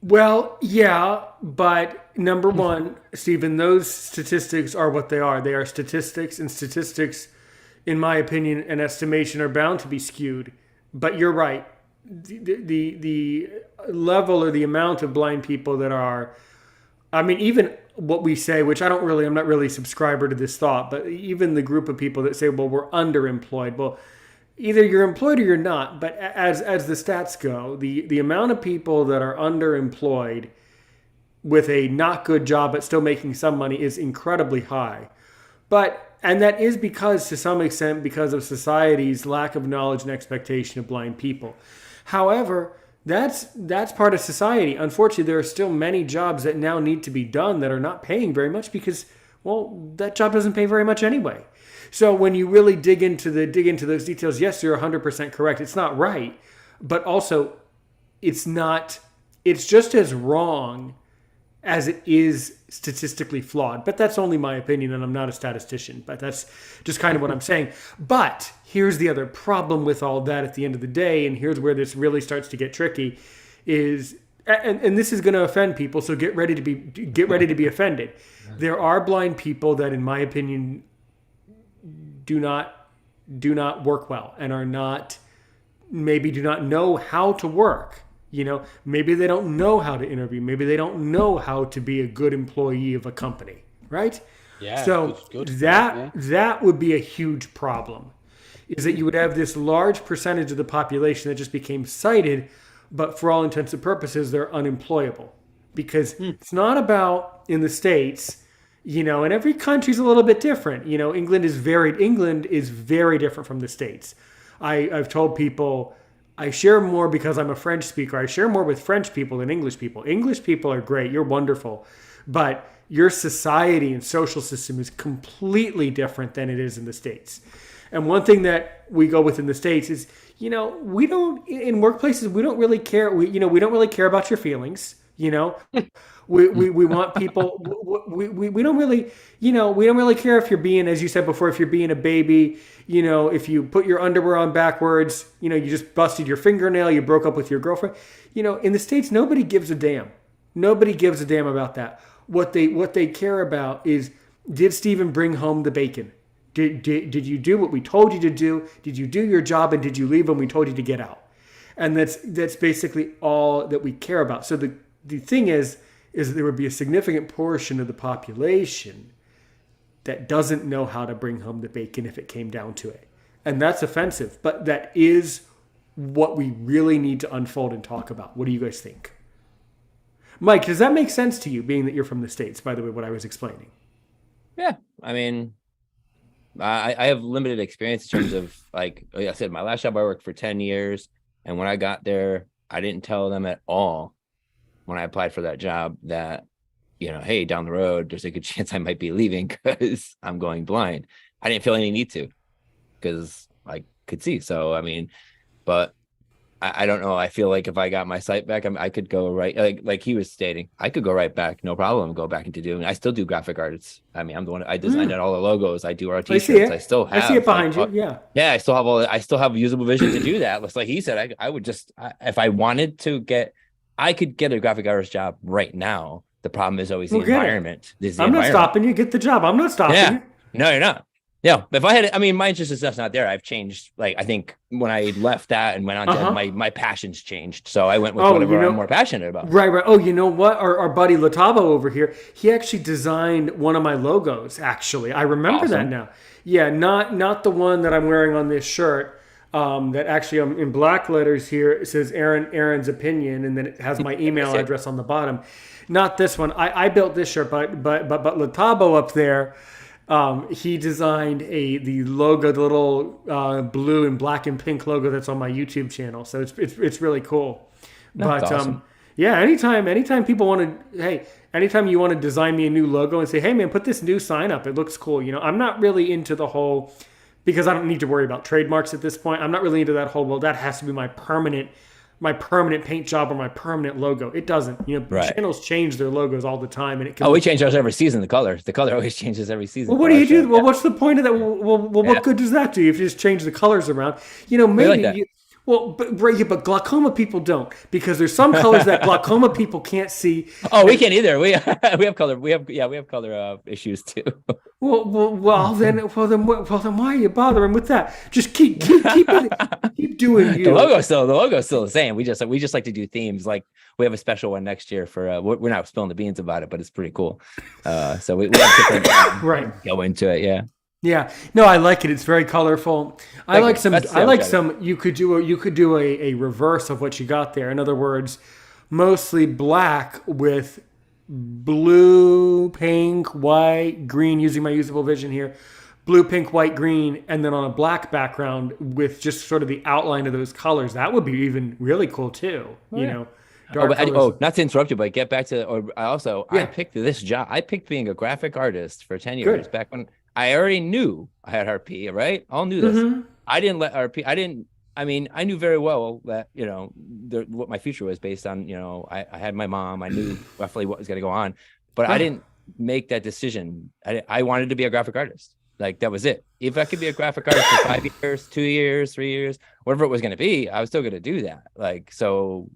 Well, yeah, but number one, Stephen, those statistics are what they are. They are statistics, and statistics, in my opinion and estimation, are bound to be skewed. But you're right. The level or the amount of blind people that are, even what we say, which I'm not really a subscriber to this thought, but even the group of people that say, well, we're underemployed. Well, either you're employed or you're not, but as the stats go, the amount of people that are underemployed with a not good job but still making some money is incredibly high. And that is because, to some extent, because of society's lack of knowledge and expectation of blind people. However, that's part of society. Unfortunately, there are still many jobs that now need to be done that are not paying very much because, well, that job doesn't pay very much anyway. So when you really dig into those details, yes, you're 100% correct. It's not right, but also it's just as wrong as it is statistically flawed. But that's only my opinion, and I'm not a statistician, but that's just kind of what I'm saying. But here's the other problem with all that at the end of the day, and here's where this really starts to get tricky, is, and this is going to offend people, so get ready to be offended. There are blind people that, in my opinion, do not work well and are not maybe do not know how to work. Maybe they don't know how to interview. Maybe they don't know how to be a good employee of a company, right? Yeah, So good. that Yeah. that would be a huge problem, is that you would have this large percentage of the population that just became sighted, but for all intents and purposes, they're unemployable. Because it's not about in the States, and every country's a little bit different. England is very different from the States. I've told people I share more because I'm a French speaker. I share more with French people than English people. English people are great. You're wonderful. But your society and social system is completely different than it is in the States. And one thing that we go with in the States is, we don't, in workplaces, we don't really care. We don't really care about your feelings. We want people, we don't really, we don't really care if you're being, as you said before, if you're being a baby, if you put your underwear on backwards, you just busted your fingernail, you broke up with your girlfriend. In the States, nobody gives a damn. Nobody gives a damn about that. What they care about is, did Steven bring home the bacon? Did you do what we told you to do? Did you do your job, and did you leave when we told you to get out? And that's basically all that we care about. So the thing is that there would be a significant portion of the population that doesn't know how to bring home the bacon if it came down to it. And that's offensive, but that is what we really need to unfold and talk about. What do you guys think? Mike, does that make sense to you, being that you're from the States, by the way, what I was explaining? Yeah. I mean, I have limited experience in terms of, like I said, my last job, I worked for 10 years. And when I got there, I didn't tell them at all when I applied for that job that, hey, down the road, there's a good chance I might be leaving because I'm going blind. I didn't feel any need to, because I could see. So, I mean, but I don't know. I feel like if I got my sight back, I could go right, like he was stating, I could go right back, no problem, go back into doing. I still do graphic arts. I mean, I'm the one. I designed all the logos. I do our t-shirts. I still have. I see it behind you. Yeah. Yeah, I still have I still have usable vision to do that. Looks like he said, I would just, if I wanted to I could get a graphic artist job right now. The problem is always the environment. I'm not stopping you. Get the job. I'm not stopping you. No, you're not. Yeah, if I had, I mean, my interest is just not there. I've changed. Like, I think when I left that and went on to my passions changed. So I went with whatever I'm more passionate about. Right. Oh, you know what? Our buddy Latavo over here, he actually designed one of my logos. Actually, I remember that now. Yeah, not the one that I'm wearing on this shirt. That actually, in black letters here, it says Aaron's opinion, and then it has my email address on the bottom. Not this one. I built this shirt, but Latavo up there. He designed the logo, the little blue and black and pink logo that's on my YouTube channel. So it's really cool. That's awesome. Yeah, anytime people want to, anytime you want to design me a new logo and say, hey man, put this new sign up, it looks cool. I'm not really into the whole, because I don't need to worry about trademarks at this point. I'm not really into that whole, well, that has to be my permanent paint job or my permanent logo. It doesn't. Channels change their logos all the time, and it can. We change ours every season. The color always changes every season. Well, what do you do? Well, what's the point of that? Well, what good does that do if you just change the colors around? Maybe. Like but glaucoma people don't, because there's some colors that glaucoma people can't see. Oh, we can't either. We have color. We have color issues too. Well, then why are you bothering with that? Just keep doing you. The logo's still the same. We just like to do themes. Like, we have a special one next year for we're not spilling the beans about it, but it's pretty cool. So we have different right. Go into it, yeah. Yeah, no, I like it. It's very colorful. I like some. You could do a reverse of what you got there. In other words, mostly black with blue, pink, white, green. Using my usable vision here, blue, pink, white, green, and then on a black background with just sort of the outline of those colors. That would be even really cool too. Not to interrupt you, but get back to. I picked this job. I picked being a graphic artist for 10 years back when. I already knew I had RP, right? All knew this. Mm-hmm. I didn't let RP. I knew very well that, what my future was based on, I had my mom. I knew roughly what was going to go on, but I didn't make that decision. I wanted to be a graphic artist. Like, that was it. If I could be a graphic artist for 5 years, 2 years, 3 years, whatever it was going to be, I was still going to do that. Like, so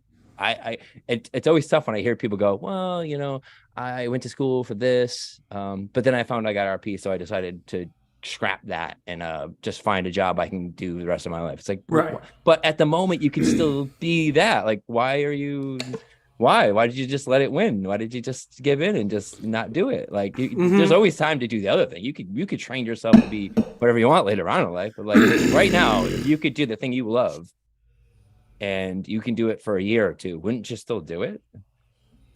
it's always tough when I hear people go, well, I went to school for this, but then I found I got RP, so I decided to scrap that and just find a job I can do the rest of my life. It's like, Right. but at the moment you can still be that. Like, why did you just let it win? Why did you just give in and just not do it? Like, there's always time to do the other thing. You could train yourself to be whatever you want later on in life, but like right now, if you could do the thing you love and you can do it for a year or two, wouldn't you still do it?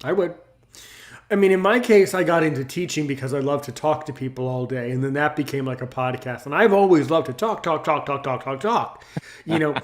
I would. I mean, in my case, I got into teaching because I love to talk to people all day, and then that became like a podcast. And I've always loved to talk. You know,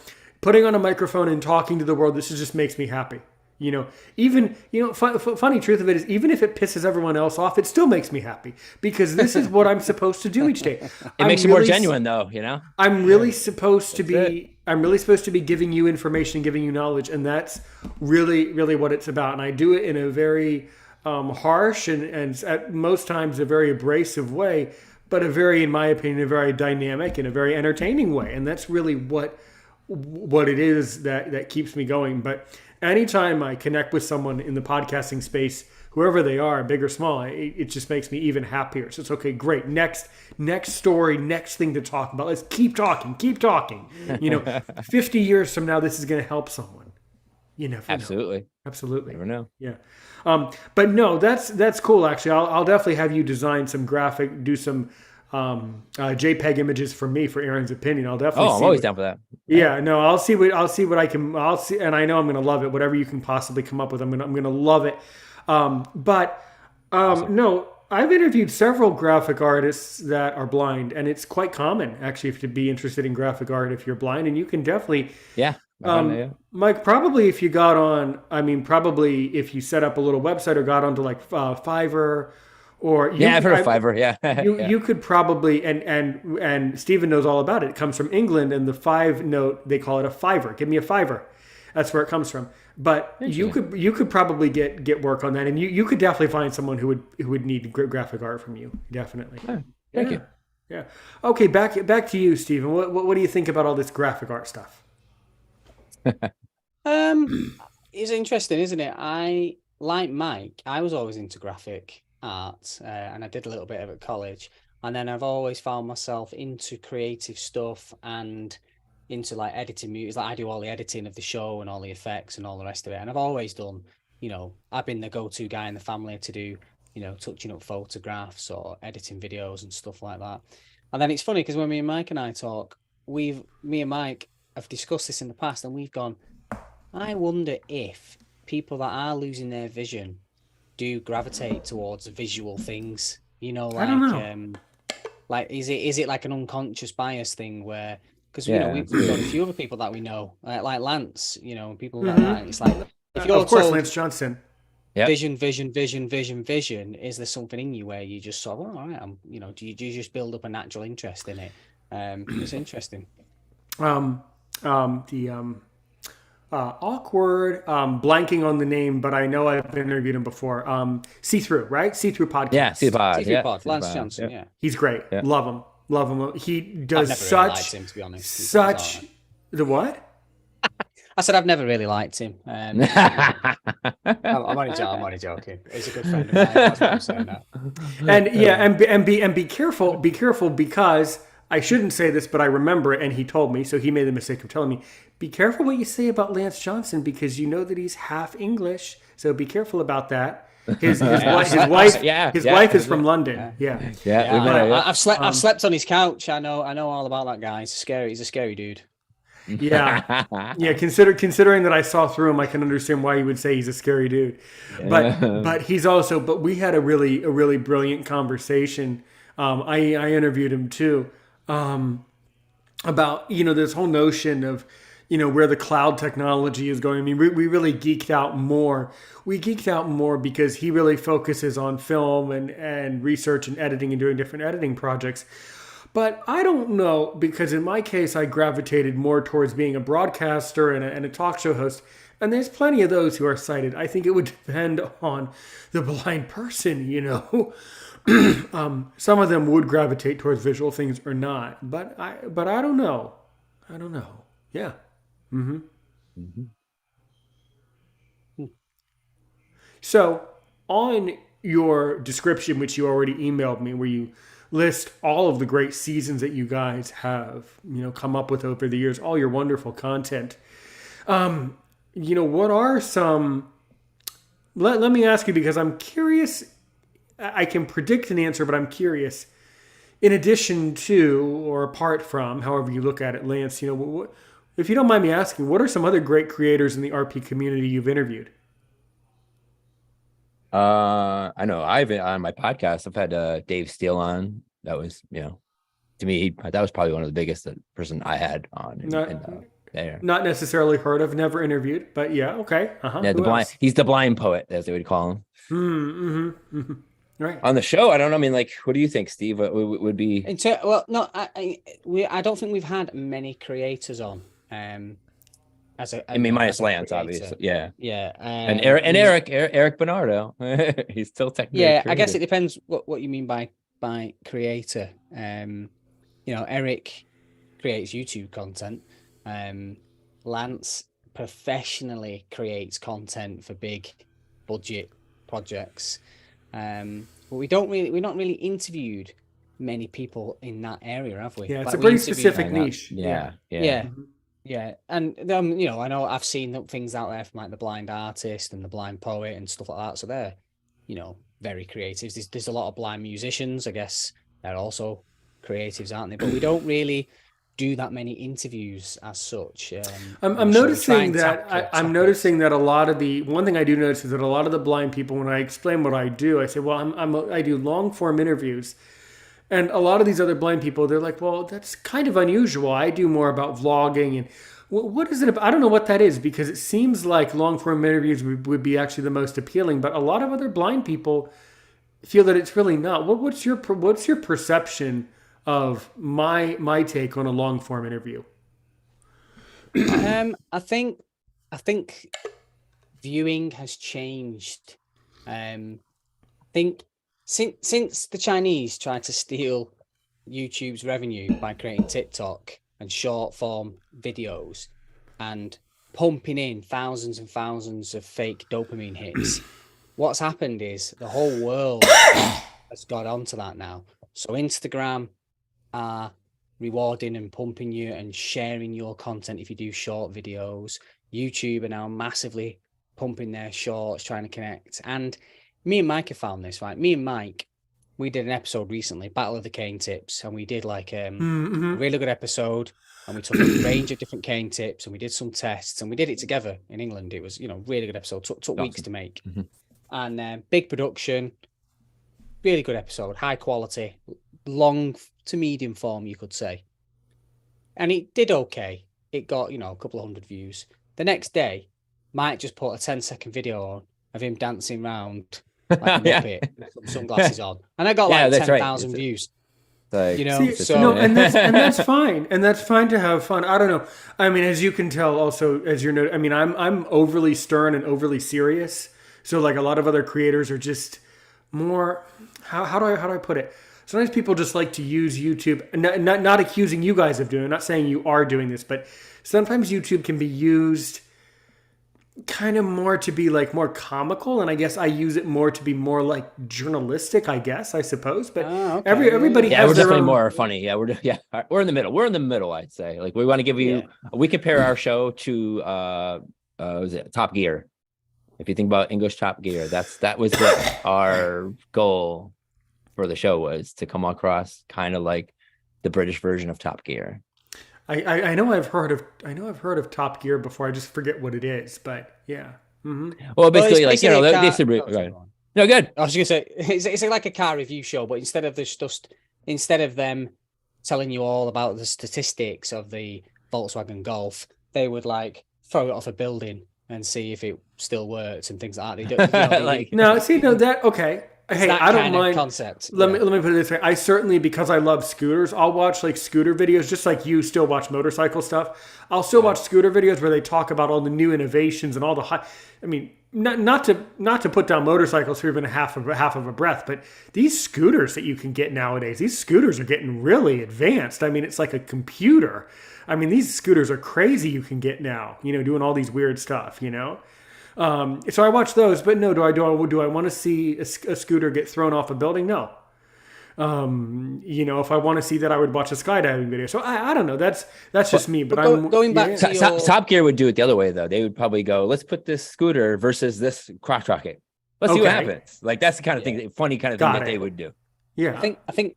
putting on a microphone and talking to the world. This just makes me happy. You know, even funny truth of it is, even if it pisses everyone else off, it still makes me happy because this is what I'm supposed to do each day. It makes you more genuine, though. You know, I'm really supposed to be. I'm really supposed to be giving you information, giving you knowledge, and that's really what it's about. And I do it in a very harsh and at most times a very abrasive way, but a very, in my opinion, a very dynamic and a very entertaining way. And that's really what it is that keeps me going. But anytime I connect with someone in the podcasting space, whoever they are, big or small, it just makes me even happier. So it's okay, great. Next story, next thing to talk about. Let's keep talking. You know, 50 years from now, this is going to help someone. You never know. Absolutely. Never know. Yeah. But no, that's cool. Actually, I'll definitely have you design some do some JPEG images for me for Aaron's opinion. I'll definitely. I'm always down for that. Yeah, no, I'll see what I can. And I know I'm going to love it. Whatever you can possibly come up with, I'm going to love it. Awesome. No, I've interviewed several graphic artists that are blind, and it's quite common actually to be interested in graphic art if you're blind, and you can definitely. Yeah. Mike, probably if you got on, probably if you set up a little website or got onto like Fiverr or I've heard of Fiverr. Yeah, you could probably and Stephen knows all about it. It comes from England, and the 5-note they call it a fiver. Give me a fiver. That's where it comes from. But you could probably get work on that, and you could definitely find someone who would need graphic art from you. Definitely. Thank you. Yeah. Okay, back to you, Stephen. What do you think about all this graphic art stuff? It's interesting, isn't it? I like Mike. I was always into graphic art, and I did a little bit of it at college. And then I've always found myself into creative stuff and into like editing movies. Like I do all the editing of the show and all the effects and all the rest of it. And I've always done, I've been the go-to guy in the family to do, touching up photographs or editing videos and stuff like that. And then it's funny because when me and Mike and I talk, me and Mike have discussed this in the past, and we've gone, I wonder if people that are losing their vision do gravitate towards visual things. I don't know. Like is it like an unconscious bias thing where because we've got a few other people that we know like Lance, people like that. And it's like if you're of course Lance Johnson. Vision. Is there something in you where you just sort of, all right, do you just build up a natural interest in it? It's interesting. Awkward, blanking on the name, but I know I've interviewed him before. See-Through, right? See-Through podcast. Yeah, See-Through Pod. Lance Johnson, yeah. He's great. Yeah. Love him. He does I've never really liked him, to be honest. The what? I said I've never really liked him. I'm only joking. He's a good friend of mine. That's what I'm saying now. And be careful because I shouldn't say this, but I remember it, and he told me, so he made the mistake of telling me, be careful what you say about Lance Johnson because you know that he's half English, so be careful about that. His wife is from London. Yeah. I've slept on his couch. I know all about that guy. He's a scary dude. Yeah. Considering that I saw through him, I can understand why you would say he's a scary dude. But he's also. But we had a really brilliant conversation. I interviewed him too about this whole notion of where the cloud technology is going. I mean, we really geeked out more. We geeked out more because he really focuses on film and research and editing and doing different editing projects. But I don't know, because in my case, I gravitated more towards being a broadcaster and a talk show host. And there's plenty of those who are sighted. I think it would depend on the blind person, Some of them would gravitate towards visual things or not. But I don't know. Yeah. Mm-hmm. So on your description, which you already emailed me, where you list all of the great seasons that you guys have, come up with over the years, all your wonderful content. What are some, let me ask you, because I'm curious, I can predict an answer, but I'm curious, in addition to, or apart from, however you look at it, Lance, if you don't mind me asking, what are some other great creators in the RP community you've interviewed? I know I've on my podcast, I've had Dave Steele on. That was, to me, that was probably one of the biggest person I had on there. Not necessarily heard of, never interviewed, but yeah, okay. Yeah, he's the blind poet, as they would call him. Right. On the show, I don't know. I mean, like, what do you think, Steve? What would be? I don't think we've had many creators on. Minus Lance, obviously. Yeah. And Eric Bernardo. He's still technically. Yeah, I guess it depends what you mean by creator. Eric creates YouTube content. Lance professionally creates content for big budget projects. But we've not really interviewed many people in that area, have we? Yeah, it's a pretty specific niche. Yeah. Yeah, and I know I've seen things out there from like the blind artist and the blind poet and stuff like that. So they're, very creative. There's a lot of blind musicians. I guess they're also creatives, aren't they? But we don't really do that many interviews as such. I'm noticing that I'm noticing that a lot of one thing I do notice is that a lot of the blind people, when I explain what I do, I say, well, I do long form interviews. And a lot of these other blind people, they're like, well, that's kind of unusual. I do more about vlogging. And what is it about? I don't know what that is, because it seems like long form interviews would be actually the most appealing. But a lot of other blind people feel that it's really not. What's your perception of my take on a long form interview? I think viewing has changed. I think since the Chinese tried to steal YouTube's revenue by creating TikTok and short form videos and pumping in thousands and thousands of fake dopamine hits, what's happened is the whole world has got onto that now. So Instagram are rewarding and pumping you and sharing your content if you do short videos. YouTube are now massively pumping their shorts, trying to connect. And me and Mike have found this, right? Me and Mike, we did an episode recently, Battle of the Cane Tips, and we did like a really good episode, and we took a range of different cane tips, and we did some tests, and we did it together in England. It was, really good episode. Took weeks to make, and big production, really good episode, high quality, long to medium form, you could say. And it did okay. It got, a couple of hundred views. The next day, Mike just put a 10-second video on of him dancing around like a muppet with some sunglasses on, and I got like 10,000 views. Like, and that's fine, and that's fine to have fun. I don't know. I mean, as you can tell, also as you're noting, I mean, I'm overly stern and overly serious. So like a lot of other creators are just more. How do I put it? Sometimes people just like to use YouTube, not accusing you guys of doing it. I'm not saying you are doing this, but sometimes YouTube can be used kind of more to be like more comical, and I guess I use it more to be more like journalistic, I suppose. But everybody has we're their definitely own... more funny. Yeah, we're in the middle. We're in the middle, I'd say. Like we want to give you. We compare our show to was it Top Gear? If you think about English Top Gear, that was what our goal for the show was, to come across kind of like the British version of Top Gear. I know I've heard of Top Gear before. I just forget what it is, but yeah. Well, basically, like they said, right. No, good. I was gonna say it's like a car review show, but instead of them telling you all about the statistics of the Volkswagen Golf, they would like throw it off a building and see if it still works and things like that. They don't, okay. Hey, I don't mind. Concept. Let me put it this way. I certainly, because I love scooters, I'll watch like scooter videos, just like you still watch motorcycle stuff. I'll still watch scooter videos where they talk about all the new innovations and all the high. I mean, not to put down motorcycles for even half of a breath, but these scooters that you can get nowadays, these scooters are getting really advanced. I mean, it's like a computer. I mean, these scooters are crazy. You can get now, doing all these weird stuff, So I watch those, but no, do I want to see a scooter get thrown off a building? No. If I want to see that, I would watch a skydiving video. So I don't know. That's just me. But going back to your Top Gear would do it the other way though. They would probably go, let's put this scooter versus this crotch rocket. Let's see what happens. Like that's the kind of thing, funny kind of thing that they would do. Yeah, I think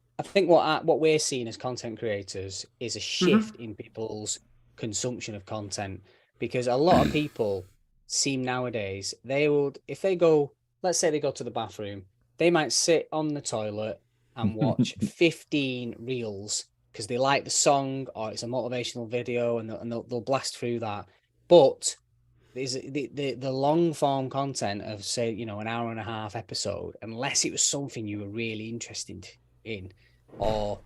what we're seeing as content creators is a shift in people's consumption of content, because a lot of people seem nowadays if they go, let's say they go to the bathroom, they might sit on the toilet and watch 15 reels because they like the song or it's a motivational video, and they'll blast through that. But there's the long form content of, say, an hour and a half episode, unless it was something you were really interested in, or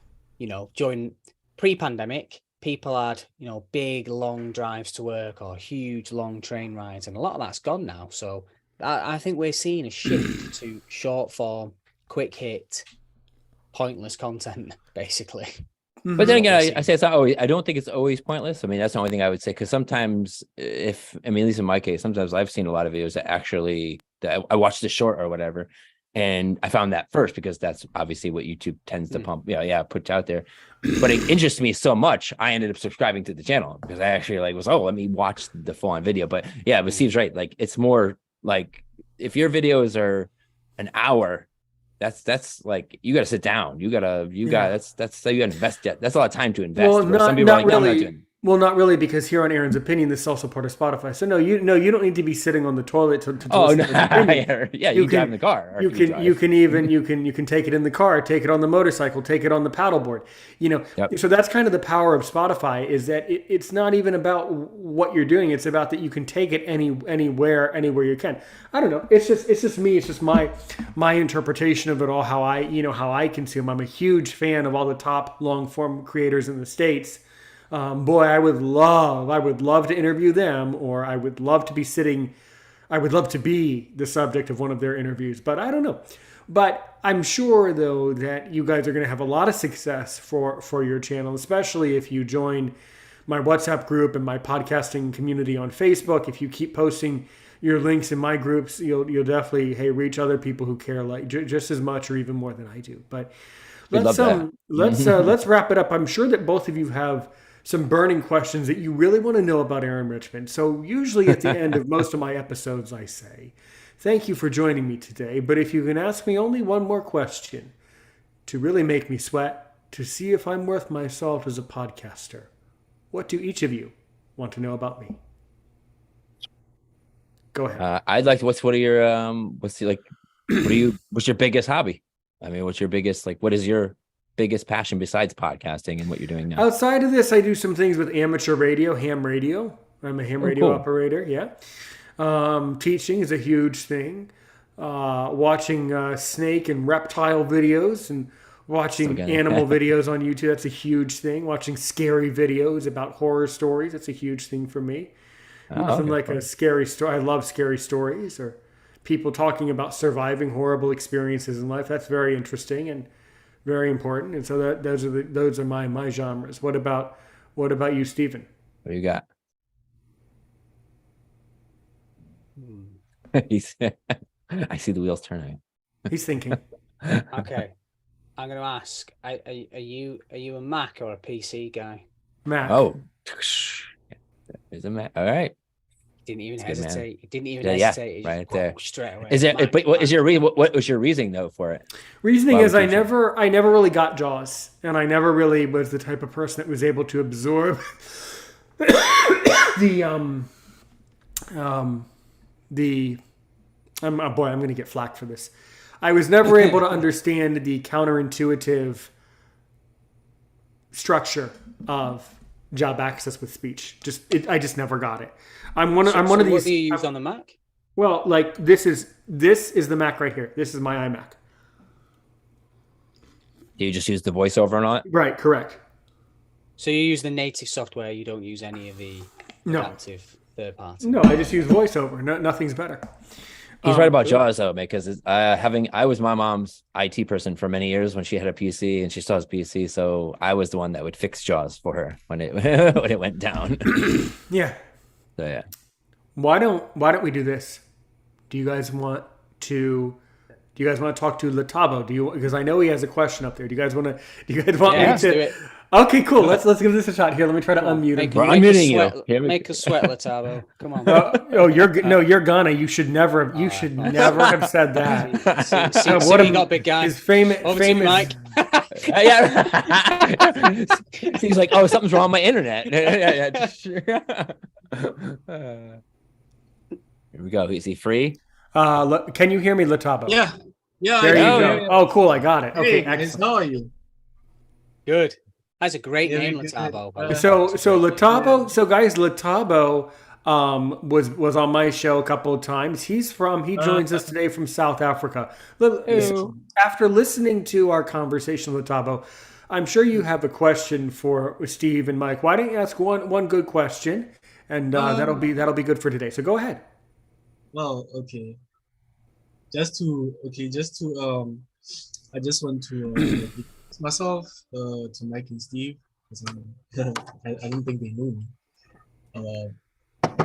during pre-pandemic, people had big long drives to work or huge long train rides, and a lot of that's gone now. So I think we're seeing a shift to short form, quick hit, pointless content, basically. But then again, I say it's not always. I don't think it's always pointless. I mean, that's the only thing I would say. Because sometimes, at least in my case, sometimes I've seen a lot of videos that I watched the short or whatever, and I found that first because that's obviously what YouTube tends to pump. Put out there. But it interests me so much, I ended up subscribing to the channel because I actually let me watch the full on video. But yeah, but Steve's right. Like it's more like if your videos are an hour. That's like you got to sit down. You got that's you got to invest. That's a lot of time to invest. Well, some people not are like, really. I'm not doing. Well, not really, because here on Aaron's Opinion, this is also part of Spotify. So you don't need to be sitting on the toilet to listen to his opinion. Yeah, you can drive in the car. You can take it in the car, take it on the motorcycle, take it on the paddleboard. So that's kind of the power of Spotify, is that it's not even about what you're doing. It's about that you can take it anywhere you can. I don't know. It's just me. It's just my interpretation of it all. How I consume. I'm a huge fan of all the top long form creators in the States. Boy, I would love to interview them, or I would love to be the subject of one of their interviews, but I don't know. But I'm sure, though, that you guys are going to have a lot of success for your channel, especially if you join my WhatsApp group and my podcasting community on Facebook. If you keep posting your links in my groups, you'll definitely reach other people who care like just as much or even more than I do. But let's wrap it up. I'm sure that both of you have some burning questions that you really want to know about Aaron Richmond. So usually at the end of most of my episodes, I say, thank you for joining me today. But if you can ask me only one more question to really make me sweat, to see if I'm worth my salt as a podcaster, what do each of you want to know about me? Go ahead. I'd like to, what's your biggest hobby? I mean, what's your biggest, what is your biggest passion besides podcasting and what you're doing now? Outside of this, I do some things with amateur radio, ham radio. I'm a ham radio operator. Yeah. Teaching is a huge thing. Watching snake and reptile videos and watching animal videos on YouTube. That's a huge thing. Watching scary videos about horror stories. That's a huge thing for me. Nothing like a scary story. I love scary stories, or people talking about surviving horrible experiences in life. That's very interesting and very important. And so those are my genres. What about you, Stephen? What do you got? I see the wheels turning. He's thinking. Okay, I'm going to ask: Are you a Mac or a PC guy? Mac. Oh, is a Mac. All right. Didn't even hesitate. He didn't even hesitate. Right there. Straight away. Is it? But what is your what was your reasoning though for it? Reasoning is I never really got Jaws, and I never really was the type of person that was able to absorb I'm going to get flack for this. I was never able to understand the counterintuitive structure of job access with speech. I just never got it. I'm one of these. What do you use on the Mac? Well, this is the Mac right here. This is my iMac. Do you just use the voiceover and all that? Right, correct. So you use the native software. You don't use any of the adaptive third party. No, I just use voiceover. Nothing's better. He's right about Jaws though, because I was my mom's IT person for many years when she had a PC, and she still has a PC. So I was the one that would fix Jaws for her when it when it went down. Yeah. So yeah. Why don't we do this? Do you guys want to Do you guys want to talk to Latabo? Because I know he has a question up there. Do you guys want me let's do to? it. Okay, cool. Let's give this a shot. Here, let me try to unmute him. We're unmuting you. Make us sweat, Latabo. Come on. You're gonna. You should never have said that. See, What you got big guy. His famous Mike. Yeah. He's like, oh, something's wrong with my internet. Here we go. Is he free? Can you hear me, Latabo? Yeah. There you go. Yeah. Oh, cool. I got it. Okay, Hey, guys, excellent. how are you? Good. That's a great Yeah, name, we good. Latabo. by the way. So Latabo. So guys, Latabo was on my show a couple of times. He joins us today from South Africa. After listening to our conversation, Latabo, I'm sure you have a question for Steve and Mike. Why don't you ask one good question, and that'll be good for today. So go ahead. Well, okay. I just want to introduce myself to Mike and Steve, because I don't think they know me.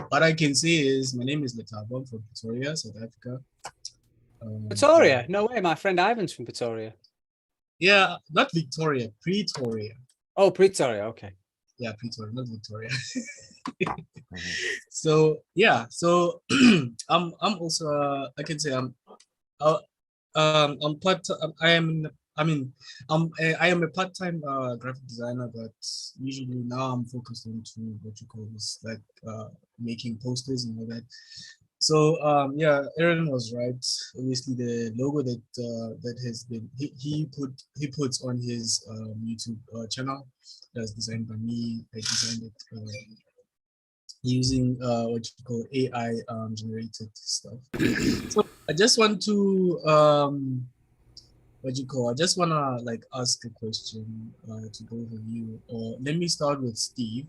What I can say is my name is Latabo. I'm from Pretoria, South Africa. Pretoria? No way. My friend Ivan's from Pretoria. Yeah, not Victoria, Pretoria. Oh, Pretoria. Okay. Yeah, Pretoria, not Victoria. So I'm also I can say I'm part I am a part-time graphic designer, but usually now I'm focused on what you call this, like making posters and all that. So Aaron was right. Obviously, the logo that has been he puts on his YouTube channel that's designed by me. I designed it using what you call AI generated stuff. So I just want to I just wanna like ask a question to both of you. Let me start with Steve.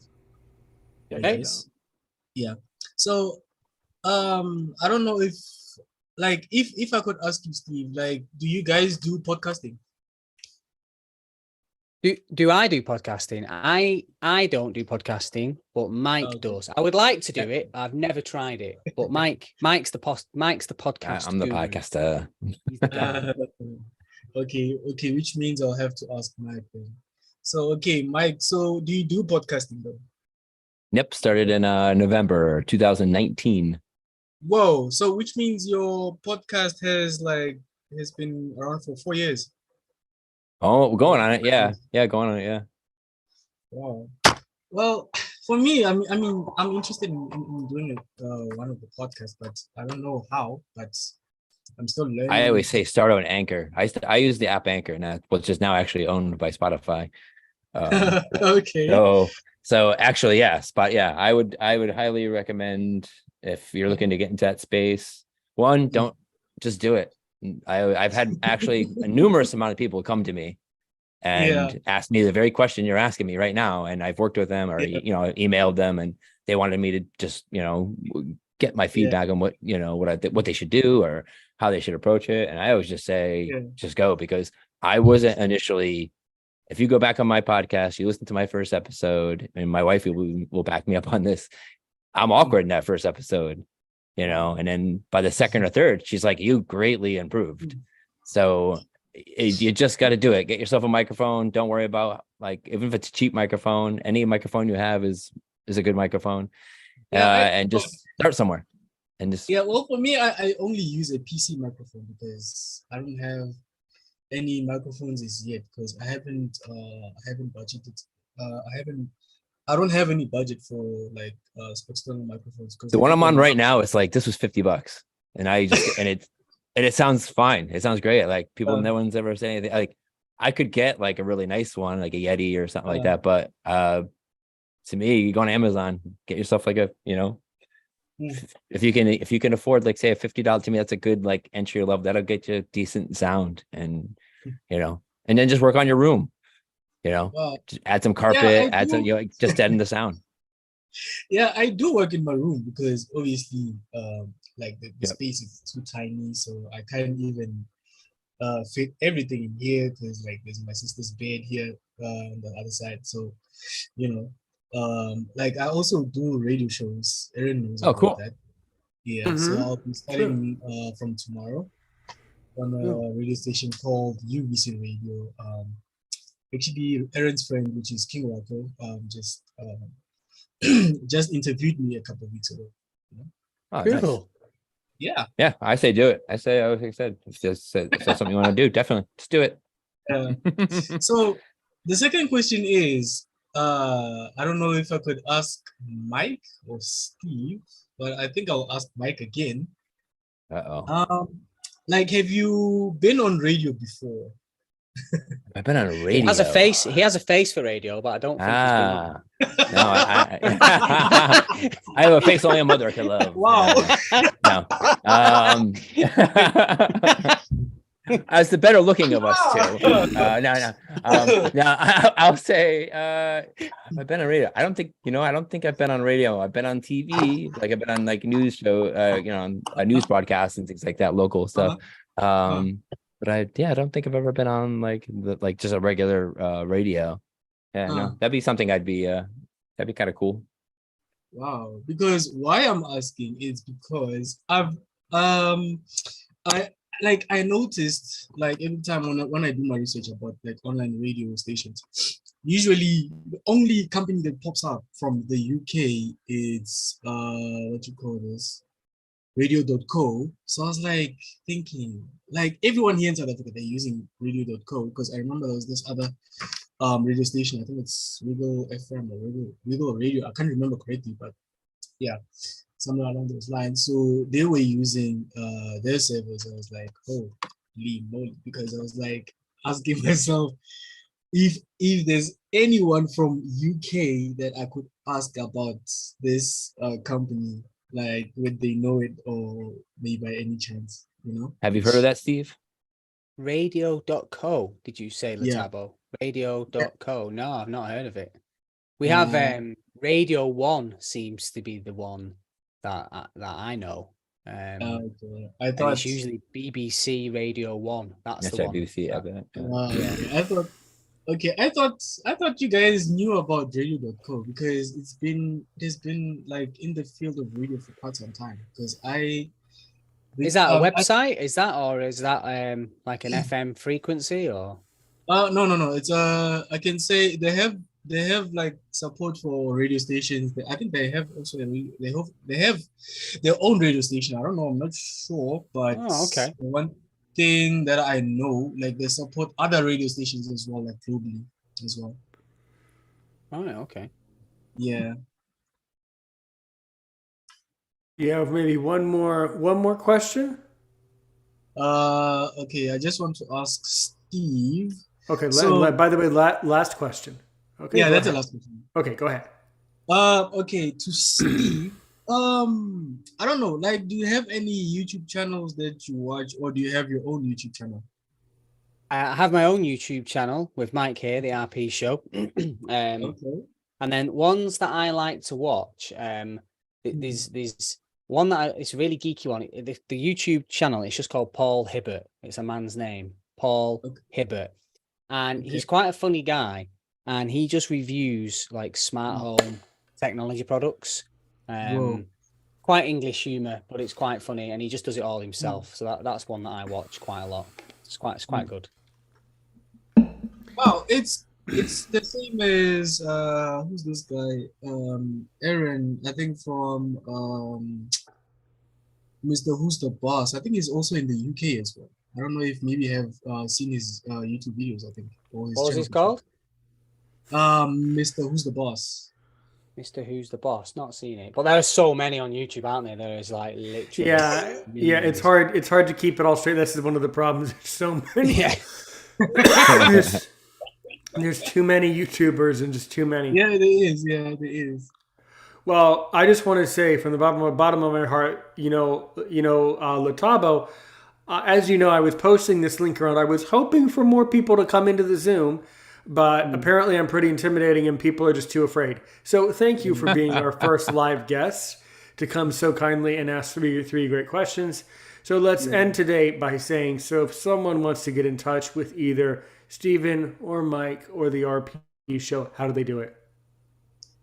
Okay. Yeah. So I don't know if I could ask you, Steve, like, do you guys do podcasting? Do I do podcasting? I don't do podcasting, but Mike does. I would like to do it. I've never tried it, but Mike's the podcast. I'm the guru. podcaster. He's the guy. Okay, which means I'll have to ask Mike then. So okay, Mike, so do you do podcasting though? Yep, started in November 2019. Whoa, so which means your podcast has been around for 4 years. Oh, we're going on it. Yeah, going on it. Yeah. Wow. Well, for me, I'm interested in doing it, one of the podcasts, but I don't know how. But I'm still learning. I always say start on Anchor. I use the app Anchor, and that which is now actually owned by Spotify. Okay. So actually, yeah, I would highly recommend if you're looking to get into that space. One, don't just do it. I've had actually a numerous amount of people come to me and ask me the very question you're asking me right now, and I've worked with them or emailed them, and they wanted me to just get my feedback on what they should do or how they should approach it. And I always just say just go, because I wasn't initially. If you go back on my podcast, you listen to my first episode, and my wife will back me up on this. I'm awkward in that first episode, and then by the second or third, she's like, you greatly improved. So you just got to do it. Get yourself a microphone. Don't worry about even if it's a cheap microphone, any microphone you have is a good microphone. And just start somewhere. And just well, for me, I only use a PC microphone because I don't have any microphones as yet, because I haven't budgeted. I don't have any budget for external microphones. The one I'm on right now is this was $50, and it sounds fine. It sounds great. No one's ever said anything. I could get a really nice one, like a Yeti or something like that. But to me, you go on Amazon, get yourself if you can afford say a $50, to me that's a good entry level. That'll get you decent sound, and and then just work on your room. Just add some carpet, add some, just add in the sound. Yeah, I do work in my room because obviously, the space is too tiny, so I can't even fit everything in here because there's my sister's bed here on the other side. So, I also do radio shows. Aaron knows about cool. that. Yeah, so I'll be starting from tomorrow. on a radio station called UBC Radio. Actually, Aaron's friend, which is King Rocco, just interviewed me a couple of weeks ago. You know? Oh, nice. Cool. Yeah. Yeah, I say do it. I said, if that's something you want to do, definitely just do it. So the second question is, I don't know if I could ask Mike or Steve, but I think I'll ask Mike again. Uh-oh. Like, have you been on radio before? I've been on radio. He has a face. He has a face for radio, but I don't think he's been on. No, I have a face only a mother can love. Wow. No. I was the better looking of us too. I'll say I've been on radio. I don't think I've been on radio. I've been on TV, like I've been on like news show, on news broadcasts and things like that, local stuff. But I don't think I've ever been on like just a regular radio. Yeah, no, that'd be something that'd be kind of cool. Wow, because why I'm asking is because I noticed like every time when I do my research about like online radio stations, usually the only company that pops up from the UK is radio.co. So I was like thinking, like everyone here in South Africa, they're using radio.co because I remember there was this other radio station. I think it's Regal FM or Regal Radio. I can't remember correctly, but yeah, somewhere along those lines. So they were using their servers. I was like, holy moly, because I was like asking myself if there's anyone from UK that I could ask about this company, like would they know it or maybe by any chance, Have you heard of that, Steve? Radio.co, did you say, Latabo? Yeah. Radio.co. No, I've not heard of it. We have Radio 1 seems to be the one that I know. Okay. I thought it's usually BBC Radio 1. That's the one. BBC. I thought you guys knew about radio.co because it's been like in the field of radio for quite some time. Because is that a website? Is that like an FM frequency or? No. It's I can say they have like support for radio stations. I think they have also they have their own radio station. I don't know. I'm not sure, but okay. One thing that I know, like they support other radio stations as well, like globally as well. Oh, okay. Yeah. You have maybe one more question? Okay, I just want to ask Steve. Okay, so, by the way, last question. Okay. Yeah, that's the last question. Okay, go ahead. Okay, to Steve. I don't know, like, do you have any YouTube channels that you watch, or do you have your own YouTube channel? I have my own YouTube channel with Mike here, the RP show. Okay. And then ones that I like to watch, there's one that it's a really geeky one. The YouTube channel, it's just called Paul Hibbert. It's a man's name, Paul Hibbert. And he's quite a funny guy. And he just reviews like smart home technology products. Quite English humor, but it's quite funny. And he just does it all himself. So that's one that I watch quite a lot. It's quite good. Wow, it's the same as who's this guy? Aaron, I think from Mr. Who's the Boss. I think he's also in the UK as well. I don't know if maybe you have seen his YouTube videos, I think. Or his what was his called? Mr. Who's the Boss. Mr. Who's the Boss? Not seen it, but there are so many on YouTube, aren't there? There is like literally. Yeah. It's hard to keep it all straight. That's one of the problems. There's so many. Yeah. There's too many YouTubers and just too many. Yeah, there is. Yeah, there is. Well, I just want to say from the bottom of my heart, Latabo, as you know, I was posting this link around. I was hoping for more people to come into the Zoom, but apparently I'm pretty intimidating and people are just too afraid. So thank you for being our first live guest to come so kindly and ask three great questions. So let's end today by saying, so if someone wants to get in touch with either Stephen or Mike or the RP show, how do they do it?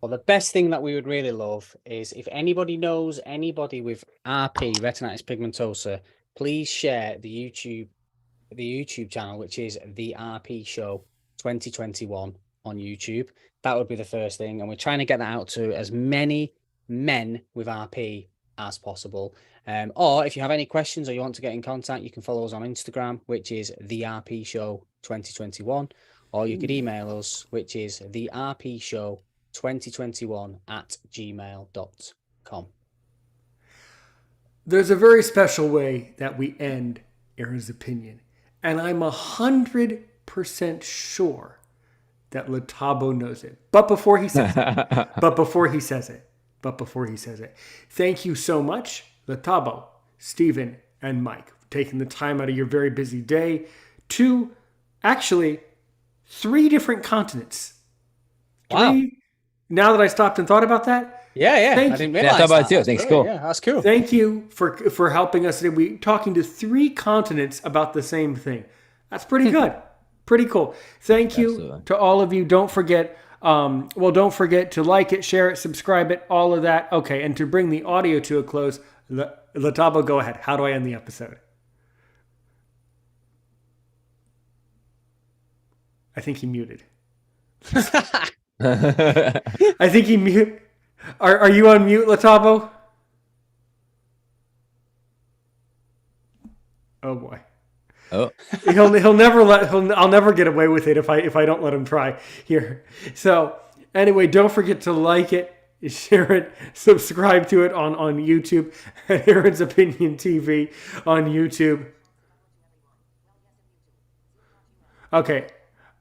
Well, the best thing that we would really love is if anybody knows anybody with RP, retinitis pigmentosa, please share the YouTube the YouTube channel, which is the RP Show 2021 on YouTube. That would be the first thing. And we're trying to get that out to as many men with RP as possible. Or if you have any questions or you want to get in contact, you can follow us on Instagram, which is the RP Show 2021. Or you could email us, which is the RP Show 2021 at gmail.com. There's a very special way that we end Aaron's opinion, and I'm 100% sure that Latabo knows it. But before he says it, thank you so much, Latabo, Stephen, and Mike, for taking the time out of your very busy day to actually 3 different continents. Wow. Now that I stopped and thought about that, Yeah. I didn't realize I thought about it too. That's Thanks, brilliant. cool. Yeah, that's cool. thank you for helping us today. We talking to 3 continents about the same thing. That's pretty good. Pretty cool. Thank you Absolutely. to all of you. Don't forget, don't forget to like it, share it, subscribe it, all of that. Okay, and to bring the audio to a close, Latabo, go ahead. How do I end the episode? I think he muted. I think he muted. Are you on mute, Latabo? Oh boy. Oh, I'll never get away with it if I don't let him try here. So anyway, don't forget to like it, share it, subscribe to it on YouTube at Aaron's Opinion TV on YouTube. Okay.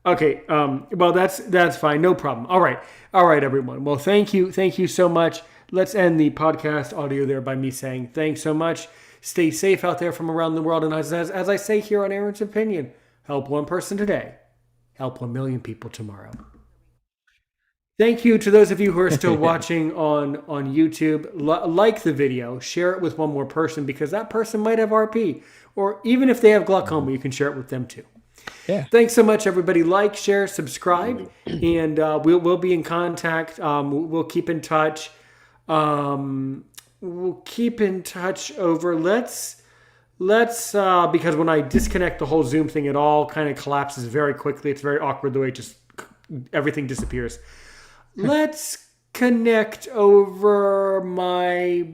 Well, that's fine. No problem. All right, everyone. Well, thank you so much. Let's end the podcast audio there by me saying thanks so much. Stay safe out there from around the world. And as I say here on Aaron's Opinion, help one person today, help 1 million people tomorrow. Thank you to those of you who are still watching on YouTube. Like the video, share it with one more person because that person might have RP. Or even if they have glaucoma, you can share it with them too. yeah. Thanks so much, everybody. Like, share, subscribe, and we'll be in contact. We'll keep in touch. We'll keep in touch over. Let's because when I disconnect the whole Zoom thing, it all kind of collapses very quickly. It's very awkward the way it just everything disappears. Let's connect over my.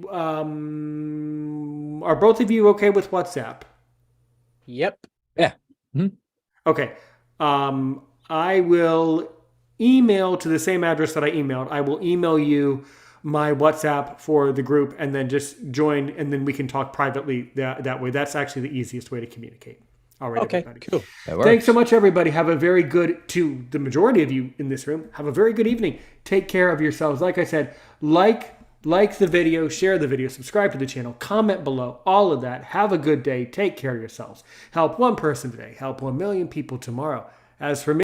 Are both of you okay with WhatsApp? Yep. Yeah. Okay. I will email to the same address that I emailed. I will email you my WhatsApp for the group and then just join and then we can talk privately that way. That's actually the easiest way to communicate. All right, Okay, everybody. cool. That works. Thanks so much, everybody. Have a very good, to the majority of you in this room, have a very good evening. Take care of yourselves. Like I said, like the video, share the video, subscribe to the channel, comment below, all of that. Have a good day. Take care of yourselves. Help one person today. Help 1 million people tomorrow. As for me,